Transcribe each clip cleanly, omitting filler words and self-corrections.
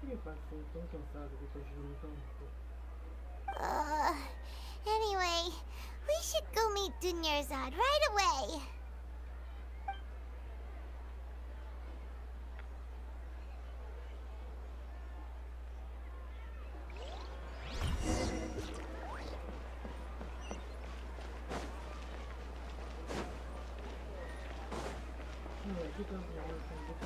que ele faz tão cansado depois de dormir tão pouco? Anyway, we should go meet Dunyarzad right away. Aqui tem uma hora com muito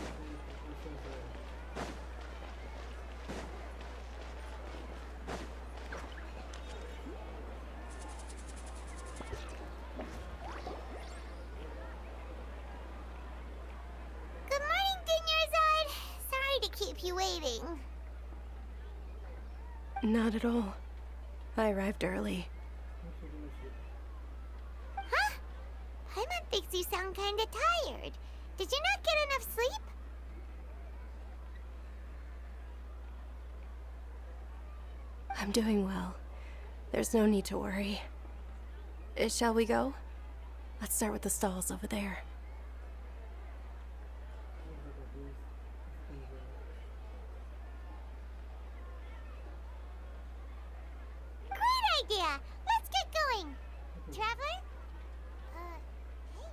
Good morning, Dunyarzad. Sorry to keep you waiting. Not at all. I arrived early. Huh? Paimon thinks you sound kinda tired. Did you not get enough sleep? I'm doing well. There's no need to worry. Shall we go? Let's start with the stalls over there. Great idea! Let's get going! Traveler? Hey.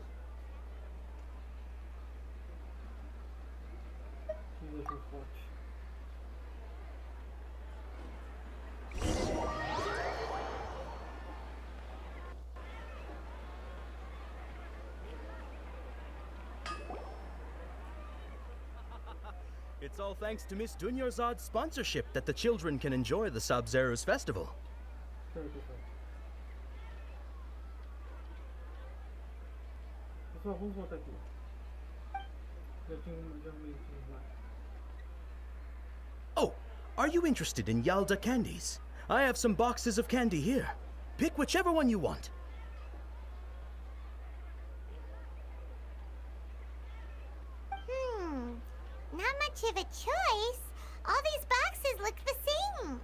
It's all thanks to Miss Dunyarzad's sponsorship that the children can enjoy the Sabzeruz festival. Pessoal, vamos voltar aqui. Já arrumei lá. Oh, are you interested in Yalda candies? I have some boxes of candy here. Pick whichever one you want. Not much of a choice. All these boxes look the same.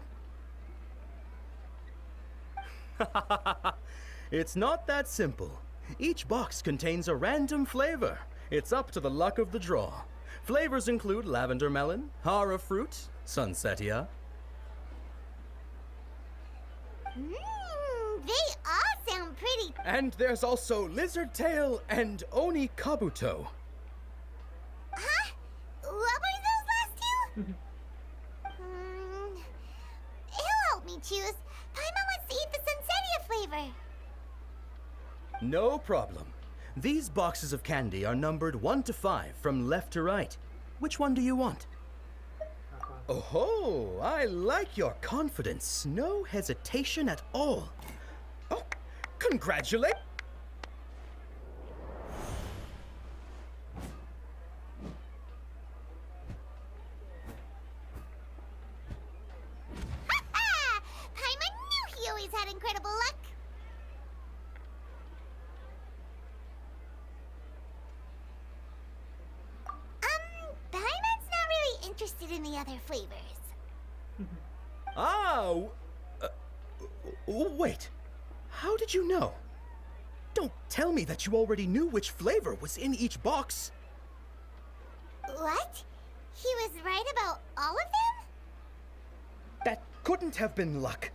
It's not that simple. Each box contains a random flavor. It's up to the luck of the draw. Flavors include lavender melon, hara fruit, sunsetia. They all sound pretty. And there's also lizard tail and oni kabuto. Huh? What were those last two? He'll help me choose. Paimon wants to eat the sunsetia flavor. No problem. These boxes of candy are numbered 1 to 5 from left to right. Which one do you want? Oh, I like your confidence. No hesitation at all. Oh, congratulate. Ha! Paimon knew he always had incredible luck. Paimon's not really interested in the other flavors. Wait. How did you know? Don't tell me that you already knew which flavor was in each box. What? He was right about all of them? That couldn't have been luck.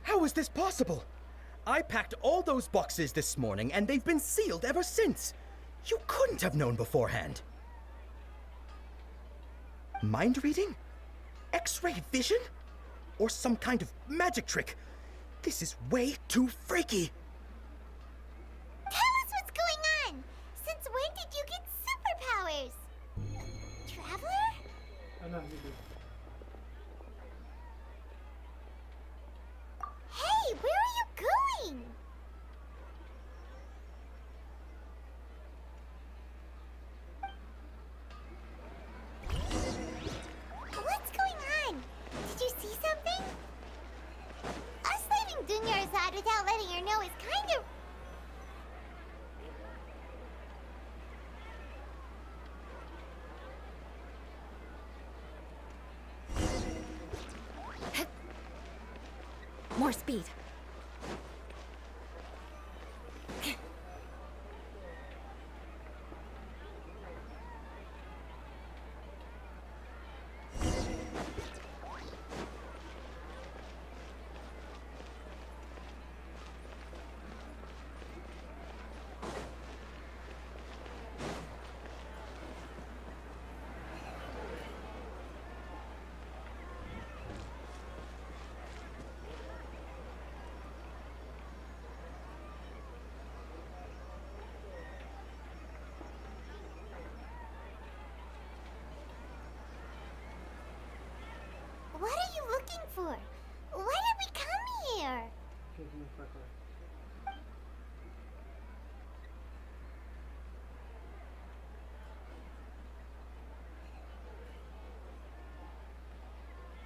How is this possible? I packed all those boxes this morning and they've been sealed ever since. You couldn't have known beforehand. Mind reading? X-ray vision? Or some kind of magic trick? This is way too freaky. Tell us what's going on! Since when did you get superpowers? Traveler? Nahida. Hey, where are you going? What's going on? Did you see something? Us leaving Dunyarzad without letting her know is kind of... More speed. for? Why did we come here? Deixa eu vir pra cá.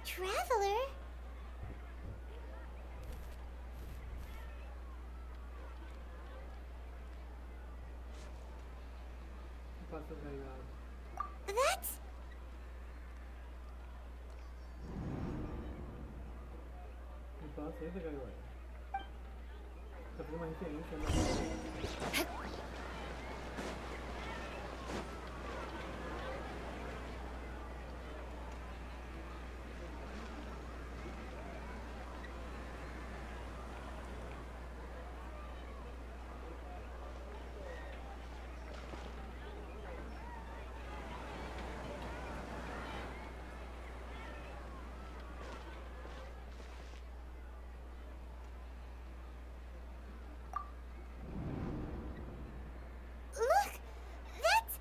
Traveler? Passa ganhado. That's... Me passa ainda ganhou. Tá fazendo uma referência, né? Look! That's...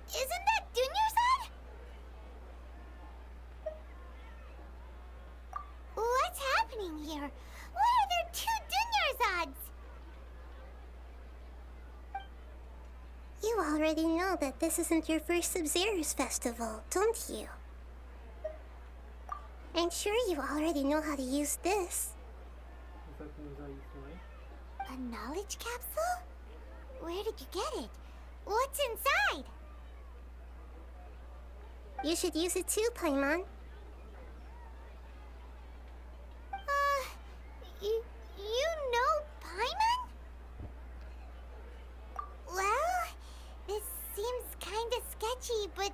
Isn't that Dunyarzad? What's happening here? Why are there two Dunyarzads? You already know that this isn't your first Sabzeruz festival, don't you? I'm sure you already know how to use this. Não sabe como usar isso, não é? A knowledge capsule? Where did you get it? What's inside? You should use it too, Paimon. You know Paimon? Well, this seems kinda sketchy, but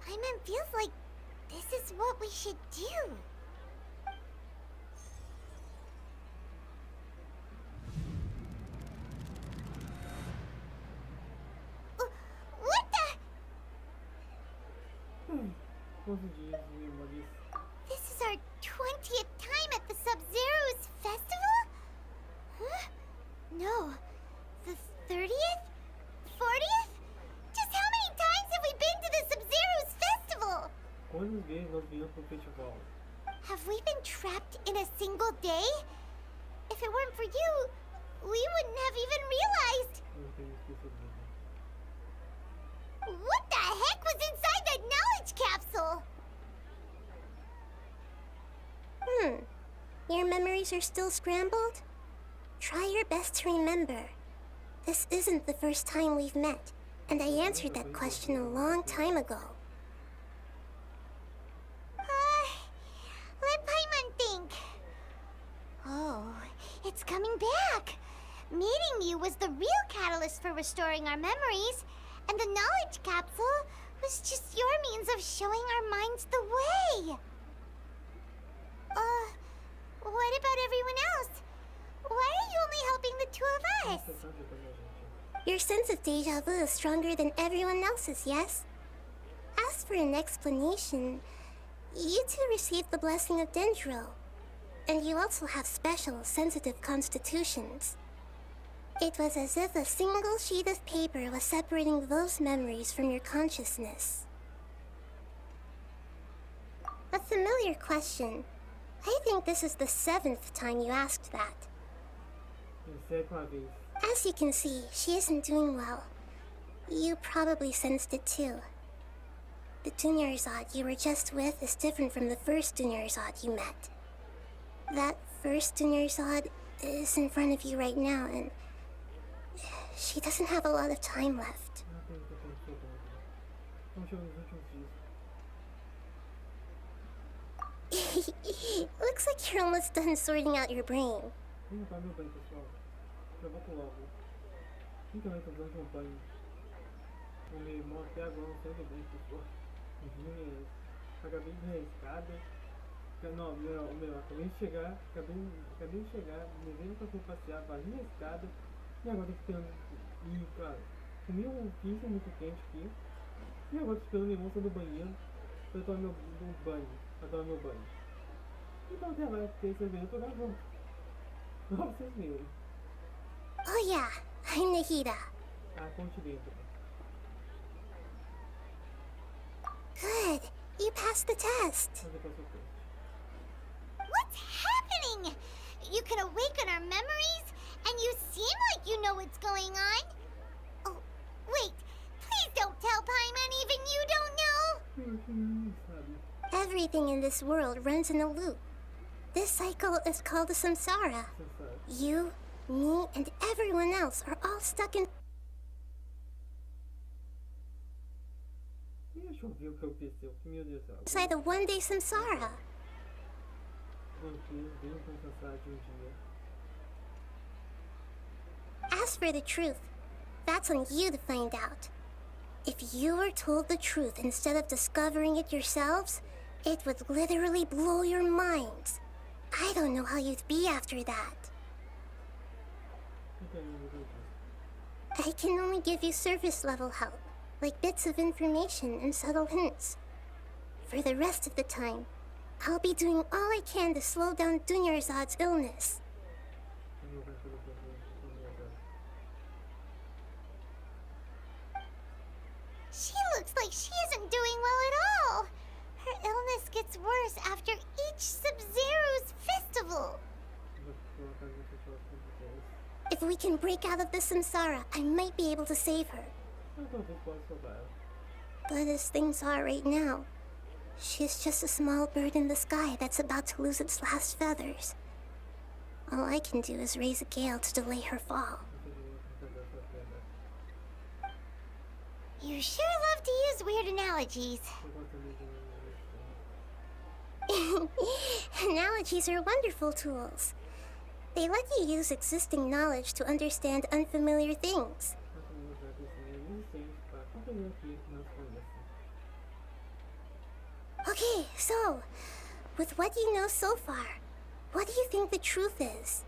Paimon feels like this is what we should do. What the? Quantos dias de memórias? This is our 20th time at the Sabzeruz Festival? Huh? No. The 30th? 40th? Just how many times have we been to the Sabzeruz Festival? Quantas vezes nós viemos pro festival? Have we been trapped in a single day? If it weren't for you, we wouldn't have even realized. Não tenho percebido. What the heck was inside that knowledge capsule? Your memories are still scrambled? Try your best to remember. This isn't the first time we've met, and I answered that question a long time ago. Let Paimon think. Oh, it's coming back. Meeting you was the real catalyst for restoring our memories, and the knowledge capsule was just your means of showing our minds the way. What about everyone else? Why are you only helping the two of us? Your sense of deja vu is stronger than everyone else's, yes? As for an explanation, you two received the blessing of Dendro, and you also have special, sensitive constitutions. It was as if a single sheet of paper was separating those memories from your consciousness. A familiar question. I think this is the 7th time you asked that. As you can see, she isn't doing well. You probably sensed it too. The Dunyarzad you were just with is different from the first Dunyarzad you met. That first Dunyarzad is in front of you right now, and she doesn't have a lot of time left. Looks like you're almost done sorting out your brain. Vou limpar meu banho, pessoal. Já volto logo. Então, eu tô precisando de um banho. O meu irmão até agora não saiu do banho, pessoal. Acabei de ir na escada. Não, acabei de chegar. Acabei de chegar. Me veio pra for passear, varri a escada. E agora tô esperando. E, cara, comi um pizza muito quente aqui. E agora tô esperando o irmão sair do banheiro pra eu tomar meu banho. Pra tomar meu banho. Então até vai ter cerveja, eu tô gravando. Pra vocês verem. Oh yeah, I'm Nahida. Ah, conte dentro. Good, you passed the test. Mas eu passo o teste. you can awaken our memories, and you seem like you know what's going on. Oh, wait. Please don't tell Paimon even you don't know. Everything in this world runs in a loop. This cycle is called a samsara. You, me, and everyone else are all stuck inside a one-day samsara. As for the truth, that's on you to find out. If you were told the truth instead of discovering it yourselves, it would literally blow your minds. I don't know how you'd be after that. I can only give you surface-level help, like bits of information and subtle hints. For the rest of the time, I'll be doing all I can to slow down Dunyarzad's illness. She looks like she isn't doing well at all. Her illness gets worse after each Sabzeruz festival. If we can break out of the samsara, I might be able to save her. But as things are right now, she's just a small bird in the sky that's about to lose its last feathers. All I can do is raise a gale to delay her fall. You sure love to use weird analogies. Analogies are wonderful tools. They let you use existing knowledge to understand unfamiliar things. Okay, so, with what you know so far, what do you think the truth is?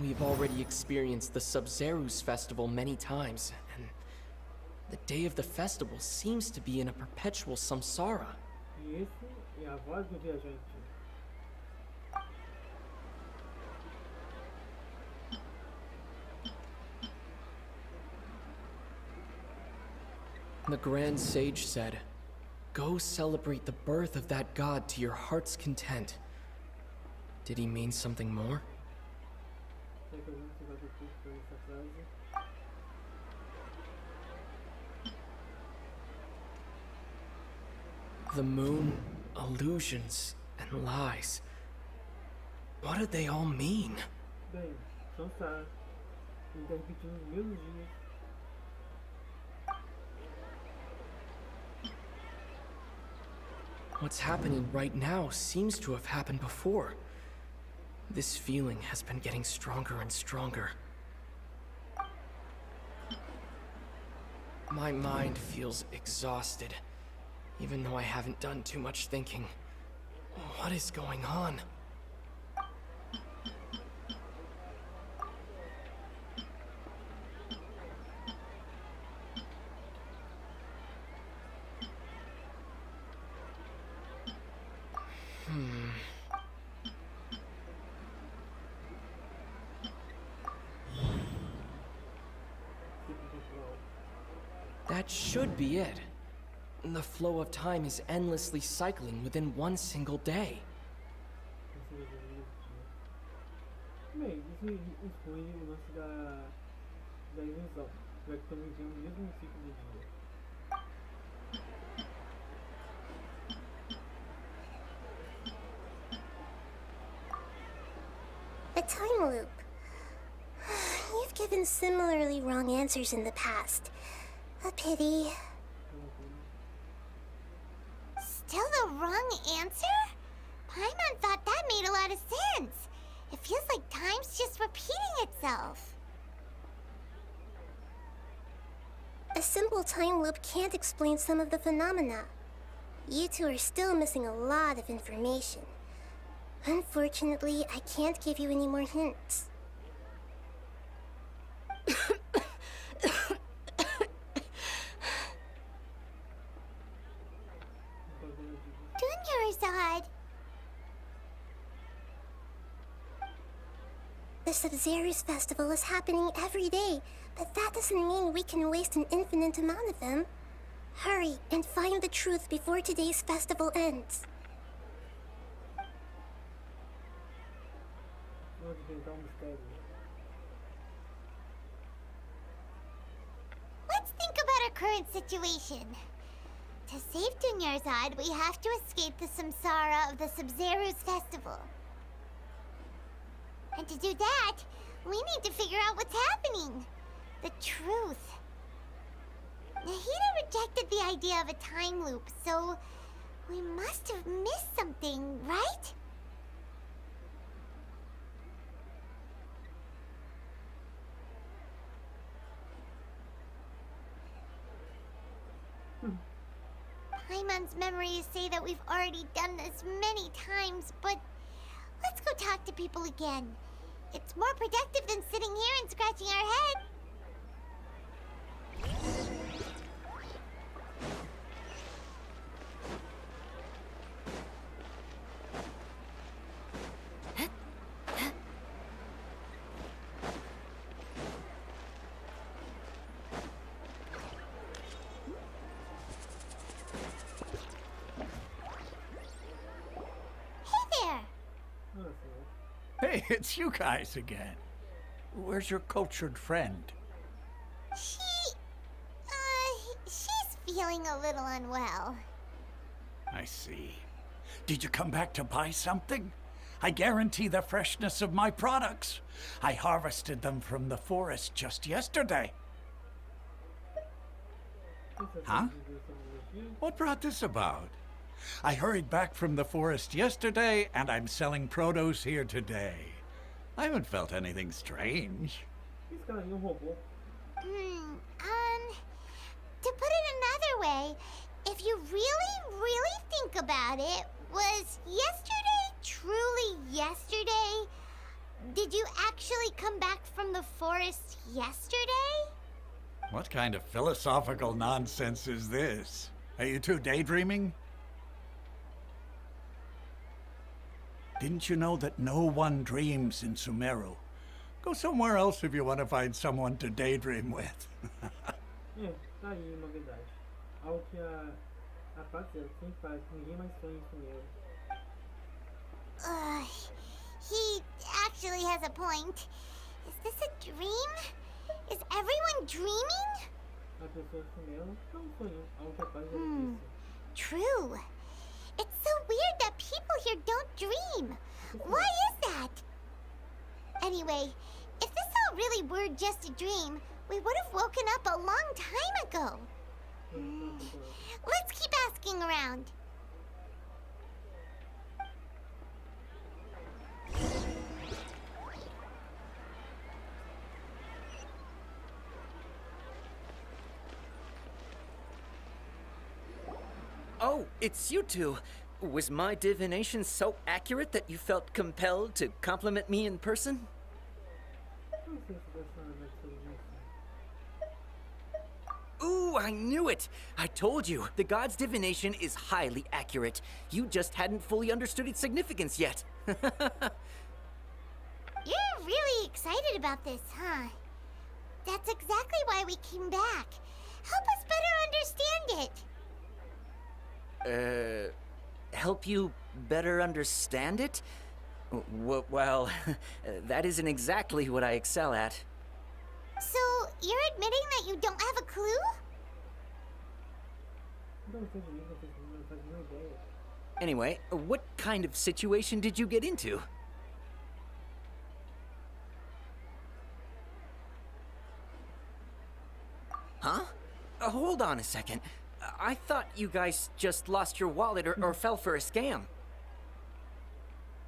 We've already experienced the Sabzeruz festival many times, and the day of the festival seems to be in a perpetual samsara. E esse é a voz do viajante. The Grand Sage said, "Go celebrate the birth of that god to your heart's content." Did he mean something more? Será que alguém vai ter tudo para essa frase? The moon, illusions, and lies. What do they all mean? Bem, samsara. Ele está repetindo os mesmos dias. What's happening right now seems to have happened before. This feeling has been getting stronger and stronger. My mind feels exhausted, even though I haven't done too much thinking. What is going on? That should be it. The flow of time is endlessly cycling within one single day. Bem, isso expõe o lance da ilusão, já que estamos vivendo o mesmo ciclo de dia. A time loop. You've given similarly wrong answers in the past. A pity. Still the wrong answer? Paimon thought that made a lot of sense. It feels like time's just repeating itself. A simple time loop can't explain some of the phenomena. You two are still missing a lot of information. Unfortunately, I can't give you any more hints. The Sabzeruz festival is happening every day, but that doesn't mean we can waste an infinite amount of them. Hurry and find the truth before today's festival ends. Onde inventar mistério. Let's think about our current situation. To save Dunyarzad, we have to escape the samsara of the Sabzeruz festival. And to do that, we need to figure out what's happening. The truth. Nahida rejected the idea of a time loop, so we must have missed something, right? Paimon's memories say that we've already done this many times, but let's go talk to people again. It's more productive than sitting here and scratching our head. Hey, it's you guys again. Where's your cultured friend? She's feeling a little unwell. I see. Did you come back to buy something? I guarantee the freshness of my products. I harvested them from the forest just yesterday. Huh? What brought this about? I hurried back from the forest yesterday, and I'm selling produce here today. I haven't felt anything strange. Esse cara aí é robô. To put it another way, if you really think about it, was yesterday truly yesterday? Did you actually come back from the forest yesterday? What kind of philosophical nonsense is this? Are you two daydreaming? Didn't you know that no one dreams in Sumeru? Go somewhere else if you want to find someone to daydream with. Tá aí uma verdade. Algo que a Parte sempre faz, ninguém mais sonha isso mesmo. He actually has a point. Is this a dream? Is everyone dreaming? As pessoas sonham, não sonham. Algo que a Parte disse. True. It's so weird that people here don't dream. Why is that? Anyway, if this all really were just a dream, we would have woken up a long time ago. Let's keep asking around. Oh, it's you two. Was my divination so accurate that you felt compelled to compliment me in person? Não sei se dessa vai ser isso. Ooh, I knew it! I told you, the god's divination is highly accurate. You just hadn't fully understood its significance yet. You're really excited about this, huh? That's exactly why we came back. Help us better understand it. Help you better understand it? Well, that isn't exactly what I excel at. So, you're admitting that you don't have a clue? Não sei de mim, não faz nenhuma ideia. Anyway, what kind of situation did you get into? Huh? Hold on a second. I thought you guys just lost your wallet or fell for a scam.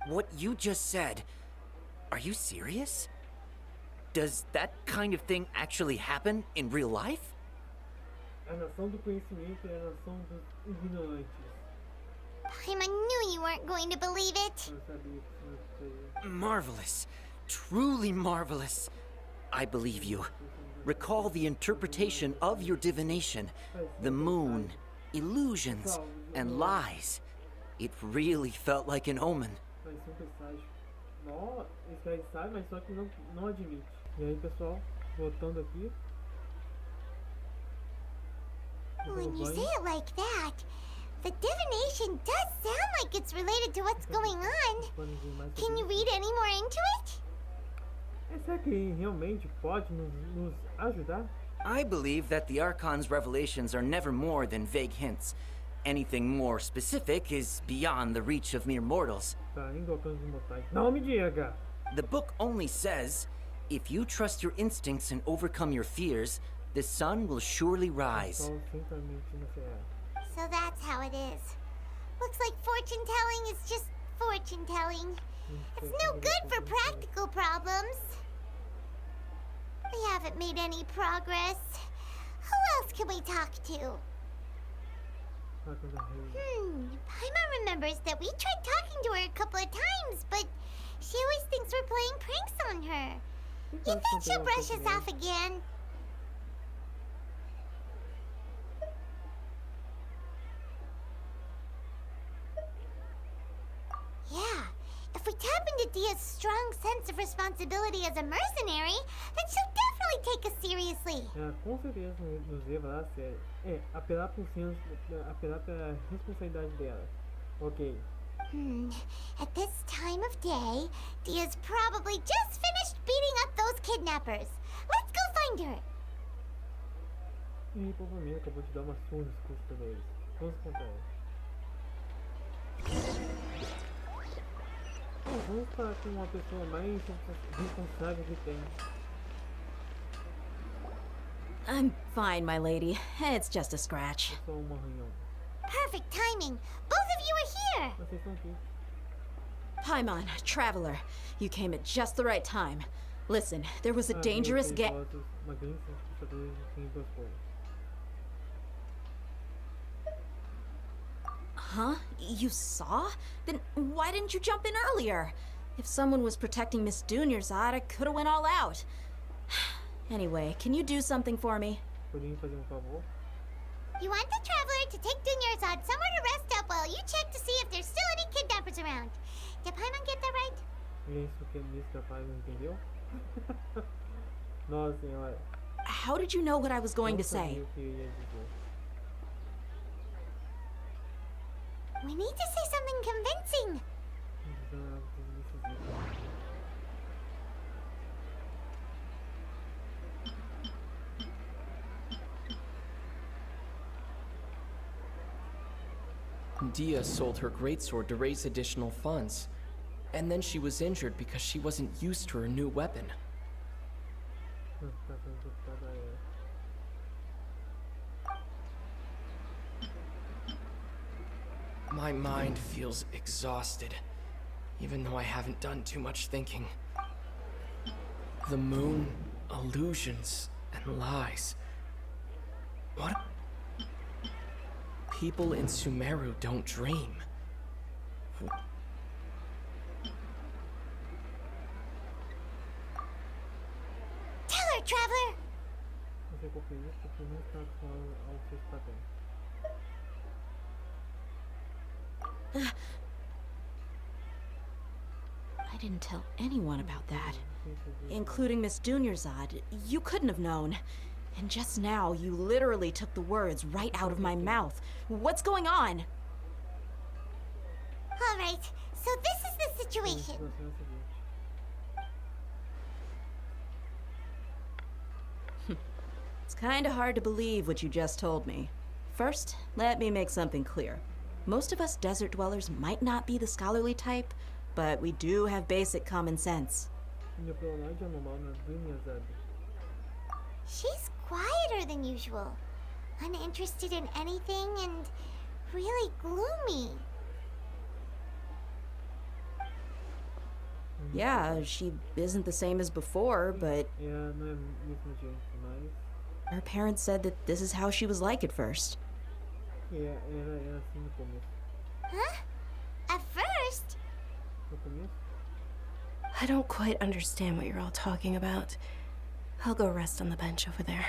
What you just said, are you serious? Does that kind of thing actually happen in real life? A nação do conhecimento é a nação dos ignorantes. Paimon knew you weren't going to believe it. Eu sabia que isso não seria. Marvelous. Truly marvelous. I believe you. Recall the interpretation of your divination. The moon, illusions, and lies. It really felt like an omen. Mas um presságio. Ó, esse cara sabe, mas só que não admite. E aí, pessoal, voltando aqui. When you say it like that, the divination does sound like it's related to what's going on. Can you read any more into it? Será que realmente pode nos ajudar? I believe that the Archon's revelations are never more than vague hints. Anything more specific is beyond the reach of mere mortals. Tá indo ao alcance dos mortais. Não me diga! The book only says, if you trust your instincts and overcome your fears, the sun will surely rise. Sol certamente nascerá. So that's how it is. Looks like fortune telling is just fortune telling. It's no good for practical problems. We haven't made any progress. Who else can we talk to? Paimon remembers that we tried talking to her a couple of times, but she always thinks we're playing pranks on her. You think she'll brush us off again? Yeah, if we tap into Dia's strong sense of responsibility as a mercenary, then she'll definitely take us seriously. Com certeza nos levará a sério. Apelar pela responsabilidade dela. Ok. At this time of day, Dia's probably just finished beating up those kidnappers. Let's go find her. E provavelmente acabou de dar uma surra nos custos deles. Vamos contar ela. Vamos falar com uma pessoa mais responsável que tem. I'm fine, my lady. It's just a scratch. Só um arranhão. Perfect timing. Both of you are here. Vocês estão aqui. Paimon, traveler, you came at just the right time. Listen, there was a dangerous gang. Uma grande transportadora em duas cores. Huh? You saw? Then why didn't you jump in earlier? If someone was protecting Miss Dunyarzad, I could have went all out. Anyway, can you do something for me? Poderia fazer favor? You want the traveler to take Dunyarzad somewhere to rest up while you check to see if there's still any kidnappers around. Did Paimon get that right? É isso que a Mr. Paimon entendeu? Nossa senhora. How did you know what I was going to say? O que eu ia dizer. We need to say something convincing. Dia sold her greatsword to raise additional funds. And then she was injured because she wasn't used to her new weapon. My mind feels exhausted, even though I haven't done too much thinking. The moon, illusions, and lies. What? People in Sumeru don't dream. Tell her, traveler! Você conferiu porque não está ao seu papel. I didn't tell anyone about that, including Miss Dunyarzad. You couldn't have known. And just now, you literally took the words right out of my mouth. What's going on? All right, so this is the situation. It's kinda hard to believe what you just told me. First, let me make something clear. Most of us desert dwellers might not be the scholarly type, but we do have basic common sense. She's quieter than usual, uninterested in anything, and really gloomy. Yeah, she isn't the same as before, but her parents said that this is how she was like at first. Huh? At first? I don't quite understand what you're all talking about. I'll go rest on the bench over there.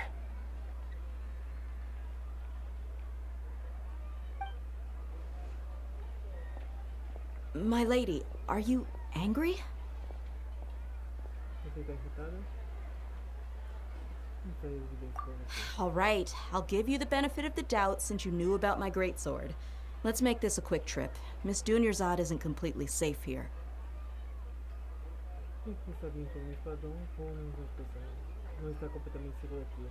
My lady, are you angry? fica irritada. Não sei evidência pra você. All right, I'll give you the benefit of the doubt since you knew about my greatsword. Let's make this a quick trip. Miss Dunyarzad isn't completely safe here. Quem que sabia sobre o espadão, como não está completamente seguro aqui.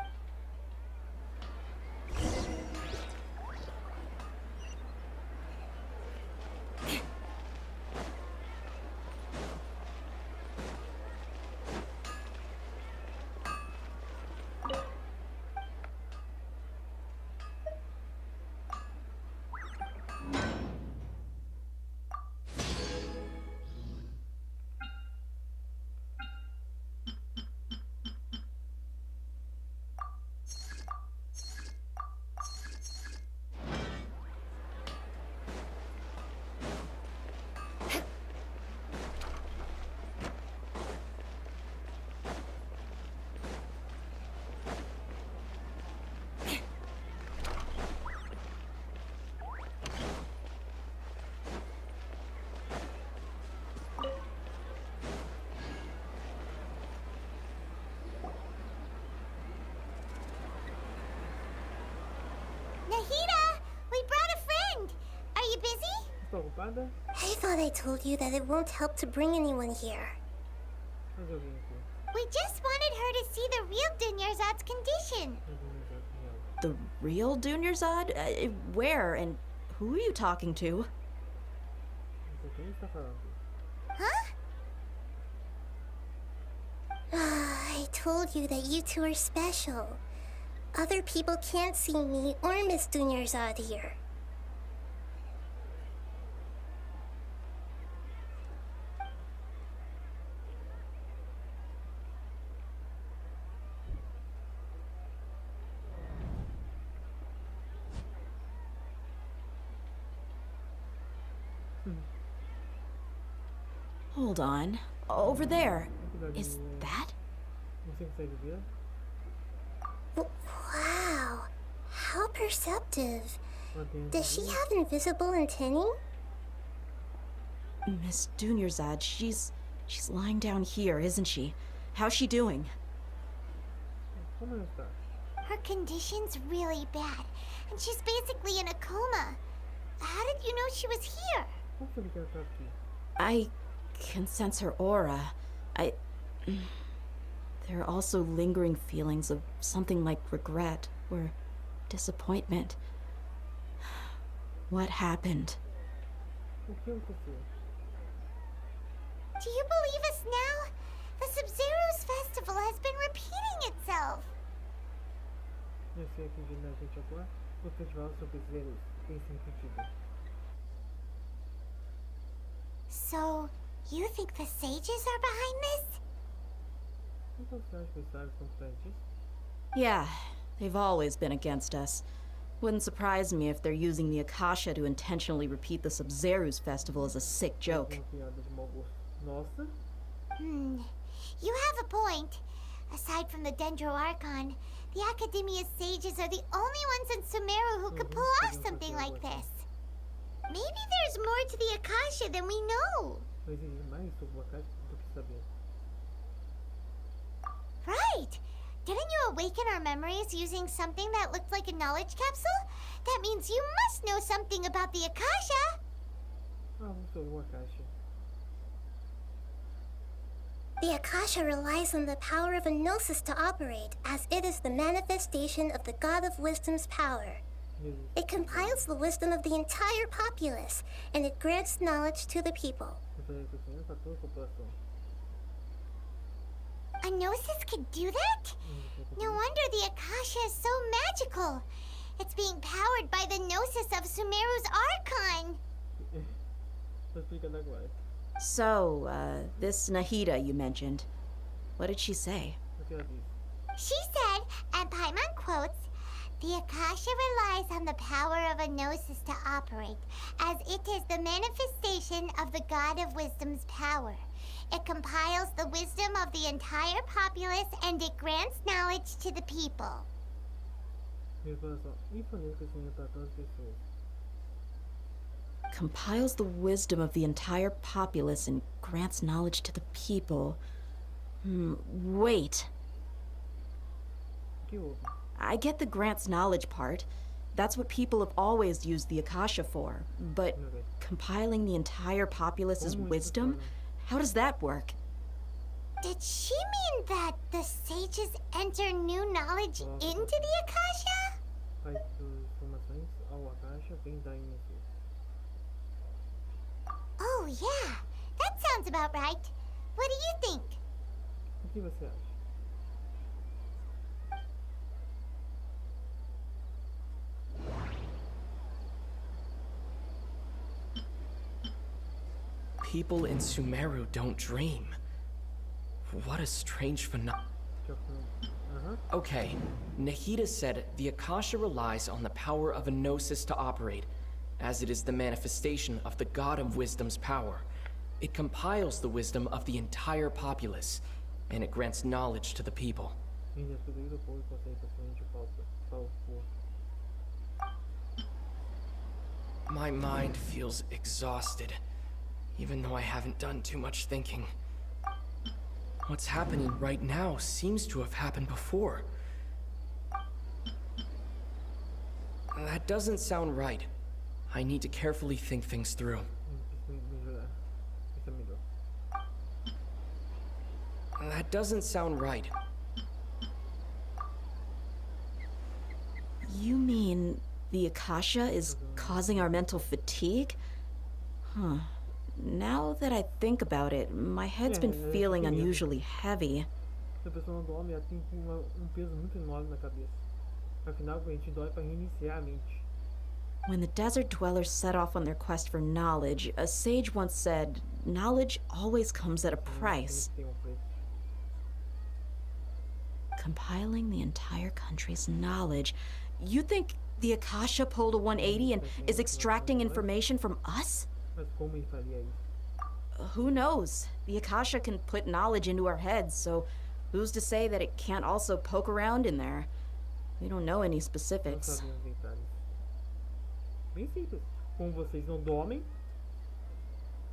Nahida, we brought a friend. Are you busy? Está ocupada? I thought I told you that it won't help to bring anyone here. Faz alguém aqui. We just wanted her to see the real Dunyarzad's condition. The real Dunyarzad? Where and who are you talking to? Não sei quem está falando. Huh? I told you that you two are special. Other people can't see me or Miss Dunyarzad here. Hold on. Over there. Is that? Você consegue ver? Wow, how perceptive. Lá dentro. Does she have invisible antennae? Miss Dunyarzad, she's lying down here, isn't she? How's she doing? Como ela está? Her condition's really bad, and she's basically in a coma. How did you know she was here? Como você vê que ela está aqui? I can sense her aura. There are also lingering feelings of something like regret or disappointment. What happened? O que aconteceu? Do you believe us now? The Sabzeruz festival has been repeating itself. Eu sei que vindo a gente agora. O Festival Sabzeruz tem se repetido. So, you think the sages are behind this? Então você acha que os sábios estão por trás disso? Yeah, they've always been against us. Wouldn't surprise me if they're using the Akasha to intentionally repeat the Sabzeruz festival as a sick joke. Uma piada de mau gosto. Nossa. You have a point. Aside from the Dendro Archon, the Academia's sages are the only ones in Sumeru who could pull off something like this. Maybe there's more to the Akasha than we know. Vai exigir mais sobre a caixa do que saber. Right! Didn't you awaken our memories using something that looked like a knowledge capsule? That means you must know something about the Akasha! Vamos sobre uma caixa. The Akasha relies on the power of a gnosis to operate, as it is the manifestation of the God of Wisdom's power. It compiles the wisdom of the entire populace, and it grants knowledge to the people. A gnosis could do that? No wonder the Akasha is so magical. It's being powered by the gnosis of Sumeru's Archon. So, this Nahida you mentioned, what did she say? She said, and Paimon quotes, "The Akasha relies on the power of a gnosis to operate, as it is the manifestation of the God of Wisdom's power. It compiles the wisdom of the entire populace and it grants knowledge to the people." Compiles the wisdom of the entire populace and grants knowledge to the people. Wait. Que houve? I get the grants knowledge part. That's what people have always used the Akasha for. But compiling the entire populace's wisdom? How does that work? Did she mean that the sages enter new knowledge into the Akasha? Faz informações ao Akasha vem da início. Oh, yeah. That sounds about right. What do you think? O que você acha? People in Sumeru don't dream. What a strange phenomenon. Okay, Nahida said the Akasha relies on the power of a gnosis to operate, as it is the manifestation of the God of Wisdom's power. It compiles the wisdom of the entire populace, and it grants knowledge to the people. My mind feels exhausted, even though I haven't done too much thinking. What's happening right now seems to have happened before. That doesn't sound right. I need to carefully think things through. That doesn't sound right. You mean the Akasha is causing our mental fatigue? Huh. Now that I think about it, my head's been feeling unusually heavy. Se a pessoa não dorme, ela tem peso muito enorme na cabeça. Afinal, a gente dorme para reiniciar a mente. When the desert dwellers set off on their quest for knowledge, a sage once said, knowledge always comes at a price. Compiling the entire country's knowledge. You think the Akasha pulled a 180 and is extracting information from us? Mas como ele faria isso? Who knows? The Akasha can put knowledge into our heads, so who's to say that it can't also poke around in there? We don't know any Não specifics. sabemos detalhes. Bem simples. Como vocês não dormem,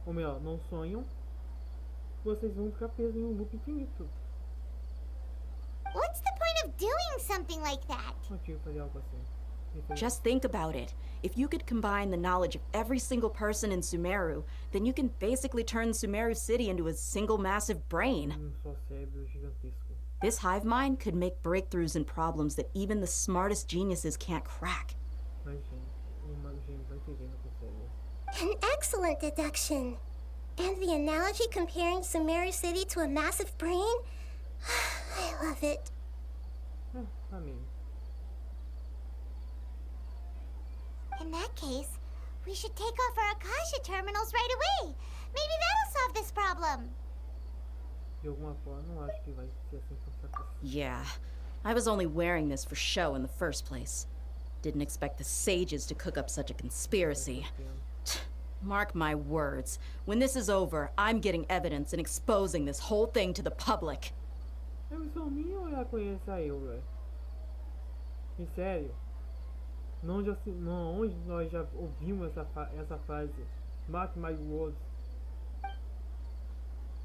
ou melhor, não sonham, vocês vão ficar presos em loop infinito. What's the point of doing something like that? Não tinha que fazer algo assim. Just think about it. If you could combine the knowledge of every single person in Sumeru, then you can basically turn Sumeru City into a single massive brain. Só cérebro gigantesco. This hive mind could make breakthroughs in problems that even the smartest geniuses can't crack. Mas, gente, uma gente vai entender, não consegue. An excellent deduction. And the analogy comparing Sumeru City to a massive brain? I love it. Amém. In that case, we should take off our Akasha terminals right away. Maybe that'll solve this problem. De alguma forma, não acho que vai ser assim tão fácil. Yeah, I was only wearing this for show in the first place. Didn't expect the sages to cook up such a conspiracy. Mark my words. When this is over, I'm getting evidence and exposing this whole thing to the public. É missão minha ou ela conhece a eu, velho? Em sério? Não, onde nós já ouvimos essa frase? Mark my words.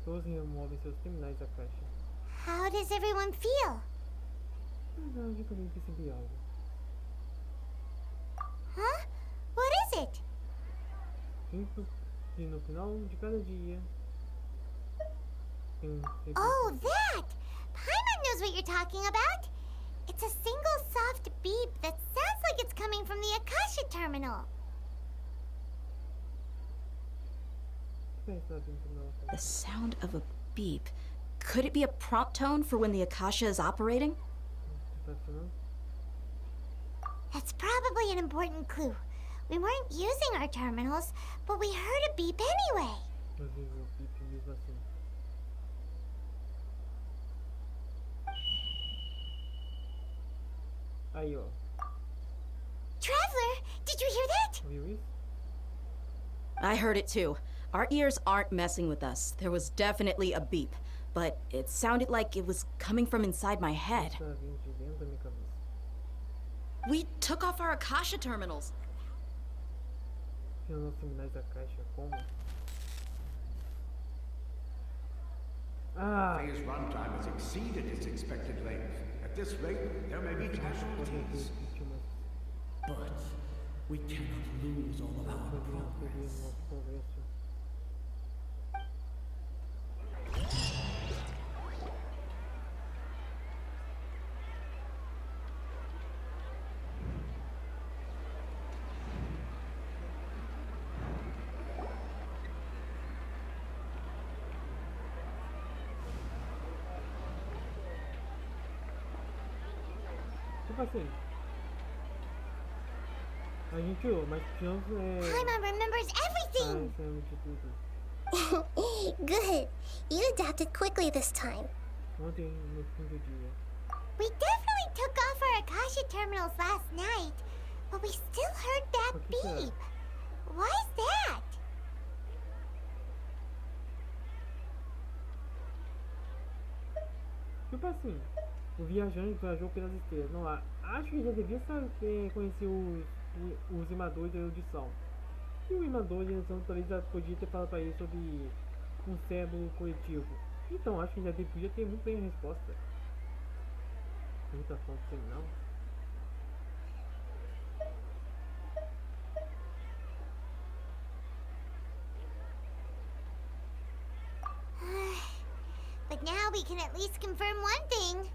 Todos removem seus terminais da caixa. How does everyone feel? Verdade, eu também percebi algo. Huh? What is it? Sinto que no final de cada dia tem Oh, that! Paimon knows what you're talking about. It's a single soft beep that sounds like it's coming from the Akasha terminal. The sound of a beep. Could it be a prompt tone for when the Akasha is operating? That's probably an important clue. We weren't using our terminals, but we heard a beep anyway. Aí, ó. Traveler, did you hear that? Viu isso? I heard it too. Our ears aren't messing with us. There was definitely a beep, but it sounded like it was coming from inside my head. Tá vindo de dentro da minha cabeça. We took off our Akasha terminals. Tem os nossos terminais da caixa, como? Ah! Phase runtime has exceeded its expected length. At this rate, there may be casualties. But we cannot lose all of our progress. Tipo assim. A gente, mas chance é. Paimon remembers everything! de tudo. Good. You adapted quickly this time. Ontem, no fim do dia. We definitely took off our Akasha terminals last night, but we still heard that beep. Why is that? Tipo assim, o viajante viajou pelas estrelas. Não, acho que já devia conhecer os imadores da audição. E o imador de audição talvez já podia ter falado para ele sobre um cérebro coletivo. Então, acho que já podia ter muito bem a resposta. Muita fonte tem não. But now we can at least confirm one thing.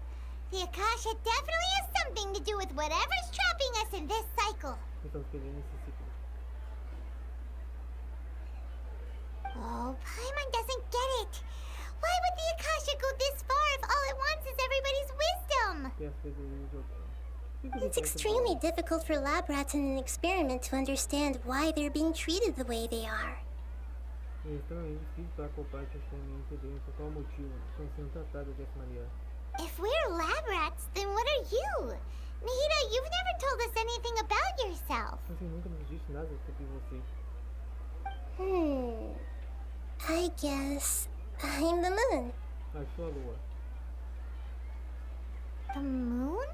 The Akasha definitely has something to do with whatever's trapping us in this cycle. Estamos perdendo esse ciclo. Oh, Paimon doesn't get it. Why would the Akasha go this far if all it wants is everybody's wisdom? Tem as coisas no jogo. It's extremely difficult for lab rats in an experiment to understand why they're being treated the way they are. É extremamente difícil para acompanhar esse experimento entender por qual motivo estão sendo tratadas dessa maneira. If we're lab rats, then what are you? Nahida, you've never told us anything about yourself. Você nunca nos disse nada sobre você. I guess I'm the moon. A sua lua. The moon?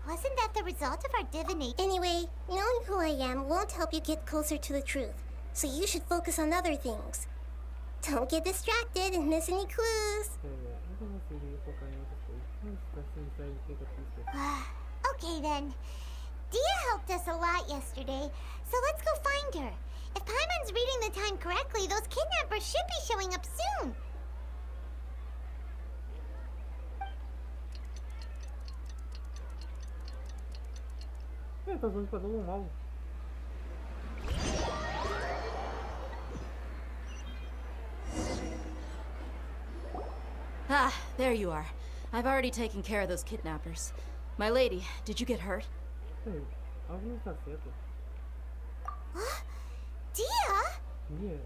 Wasn't that the result of our divination? Anyway, knowing who I am won't help you get closer to the truth, so you should focus on other things. Don't get distracted and miss any clues. Então você iria focar em outras coisas. Mas está sendo sair de pistas. Okay then. Dia helped us a lot yesterday, so let's go find her. If Paimon's reading the time correctly, those kidnappers should be showing up soon. Tá usando pra todo mal. Ah, there you are. I've already taken care of those kidnappers. My lady, did you get hurt? Ei, algo não está certo. Dia? Dia?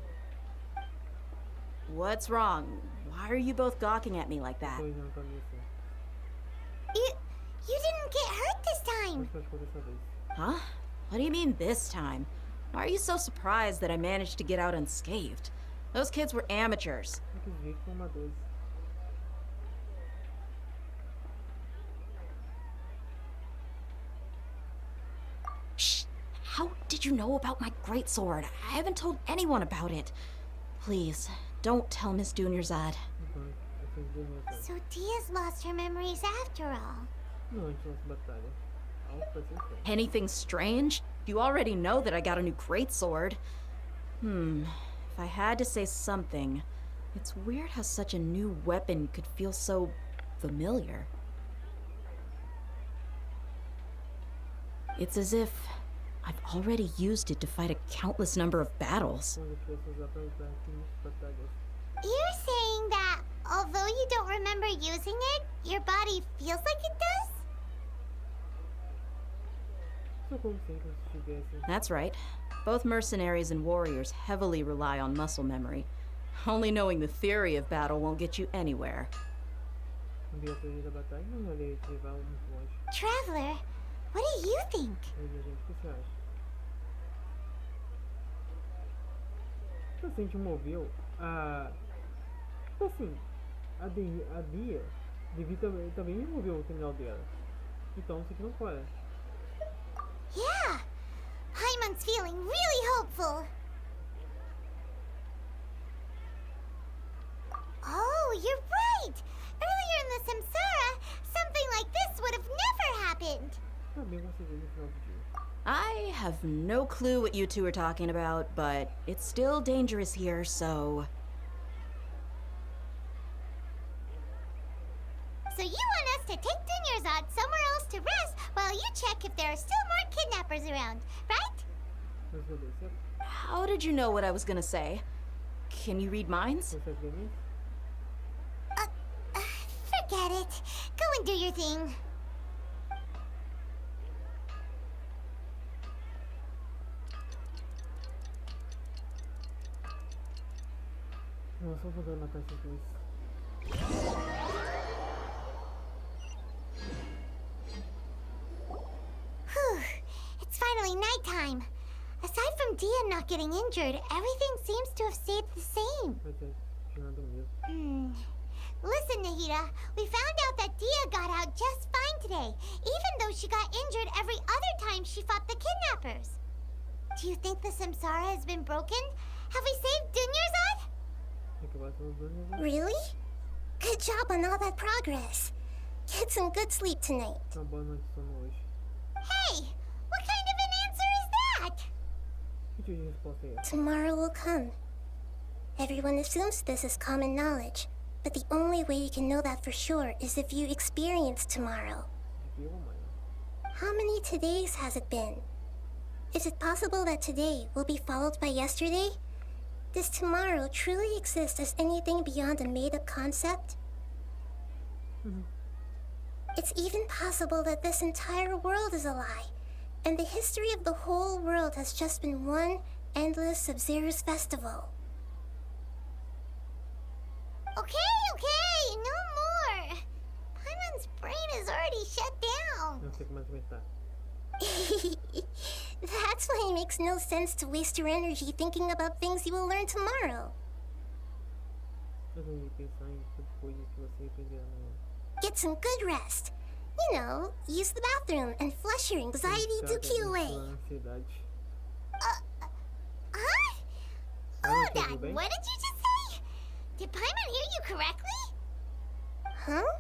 What's wrong? Why are you both gawking at me like that? Tô olhando pra mim assim. You didn't get hurt this time. Mas machucou dessa vez. Huh? What do you mean this time? Why are you so surprised that I managed to get out unscathed? Those kids were amateurs. Aqueles jeitos são amadores. Shh! How did you know about my greatsword? I haven't told anyone about it. Please, don't tell Miss Dunyarzad. Então, essas duas mensagens. So Dia's lost her memories after all. Não, antes da nossa batalha. Algo vai ser estranho. Anything strange? You already know that I got a new greatsword. If I had to say something, it's weird how such a new weapon could feel so familiar. It's as if I've already used it to fight a countless number of battles. Quando eu tivesse usar pra lutar aqui nas batalhas. You're saying that although you don't remember using it, your body feels like it does? Só como se estivesse. That's right. Both mercenaries and warriors heavily rely on muscle memory. Only knowing the theory of battle won't get you anywhere. Vi a teoria da batalha e não olhei esse rival muito longe. Traveler, what do you think? Aí, gente, o que você acha? Tipo assim, a gente moveu a... Tipo assim, a Dia devia também removeu o terminal dela. Então, isso aqui não fora. Yeah! Paimon's feeling really hopeful. Oh, you're right! Earlier in the samsara, something like this would have never happened! Também você vê no final do dia. I have no clue what you two are talking about, but it's still dangerous here, so... So you want us to take Dunyarzad somewhere else to rest while you check if there are still more kidnappers around, right? Mas meu Deus, você How did you know what I was gonna say? Can you read minds? consegue ver isso? Forget it. Go and do your thing. Nossa, eu vou matar esses dois. Whew. It's finally nighttime. Aside from Dia not getting injured, everything seems to have stayed the same. Vai ter tirado mesmo. Listen, Nahida, we found out that Dia got out just fine today, even though she got injured every other time she fought the kidnappers. Do you think the samsara has been broken? Have we saved Dunyarzad? Tem que bater os dois, né? Really? Good job on all that progress. Get some good sleep tonight. Uma boa noite de sono hoje. Hey, what kind of an answer is that? Que tipo de resposta é essa? Tomorrow will come. Everyone assumes this is common knowledge, but the only way you can know that for sure is if you experience tomorrow. De que eu, mãe? How many todays has it been? Is it possible that today will be followed by yesterday? Does tomorrow truly exist as anything beyond a made-up concept? It's even possible that this entire world is a lie, and the history of the whole world has just been one endless Sabzeruz festival. Okay, no more. Paimon's brain is already shut down. Não sei como argumentar. That's why it makes no sense to waste your energy thinking about things you will learn tomorrow. Eu não ia pensar em coisas que você aprenderá amanhã. Get some good rest. You know, use the bathroom and flush your anxiety dookie away. Ansiedade. Huh? Ah, Hold tudo on, bem? what did you just say? Did Paimon hear you correctly? Huh?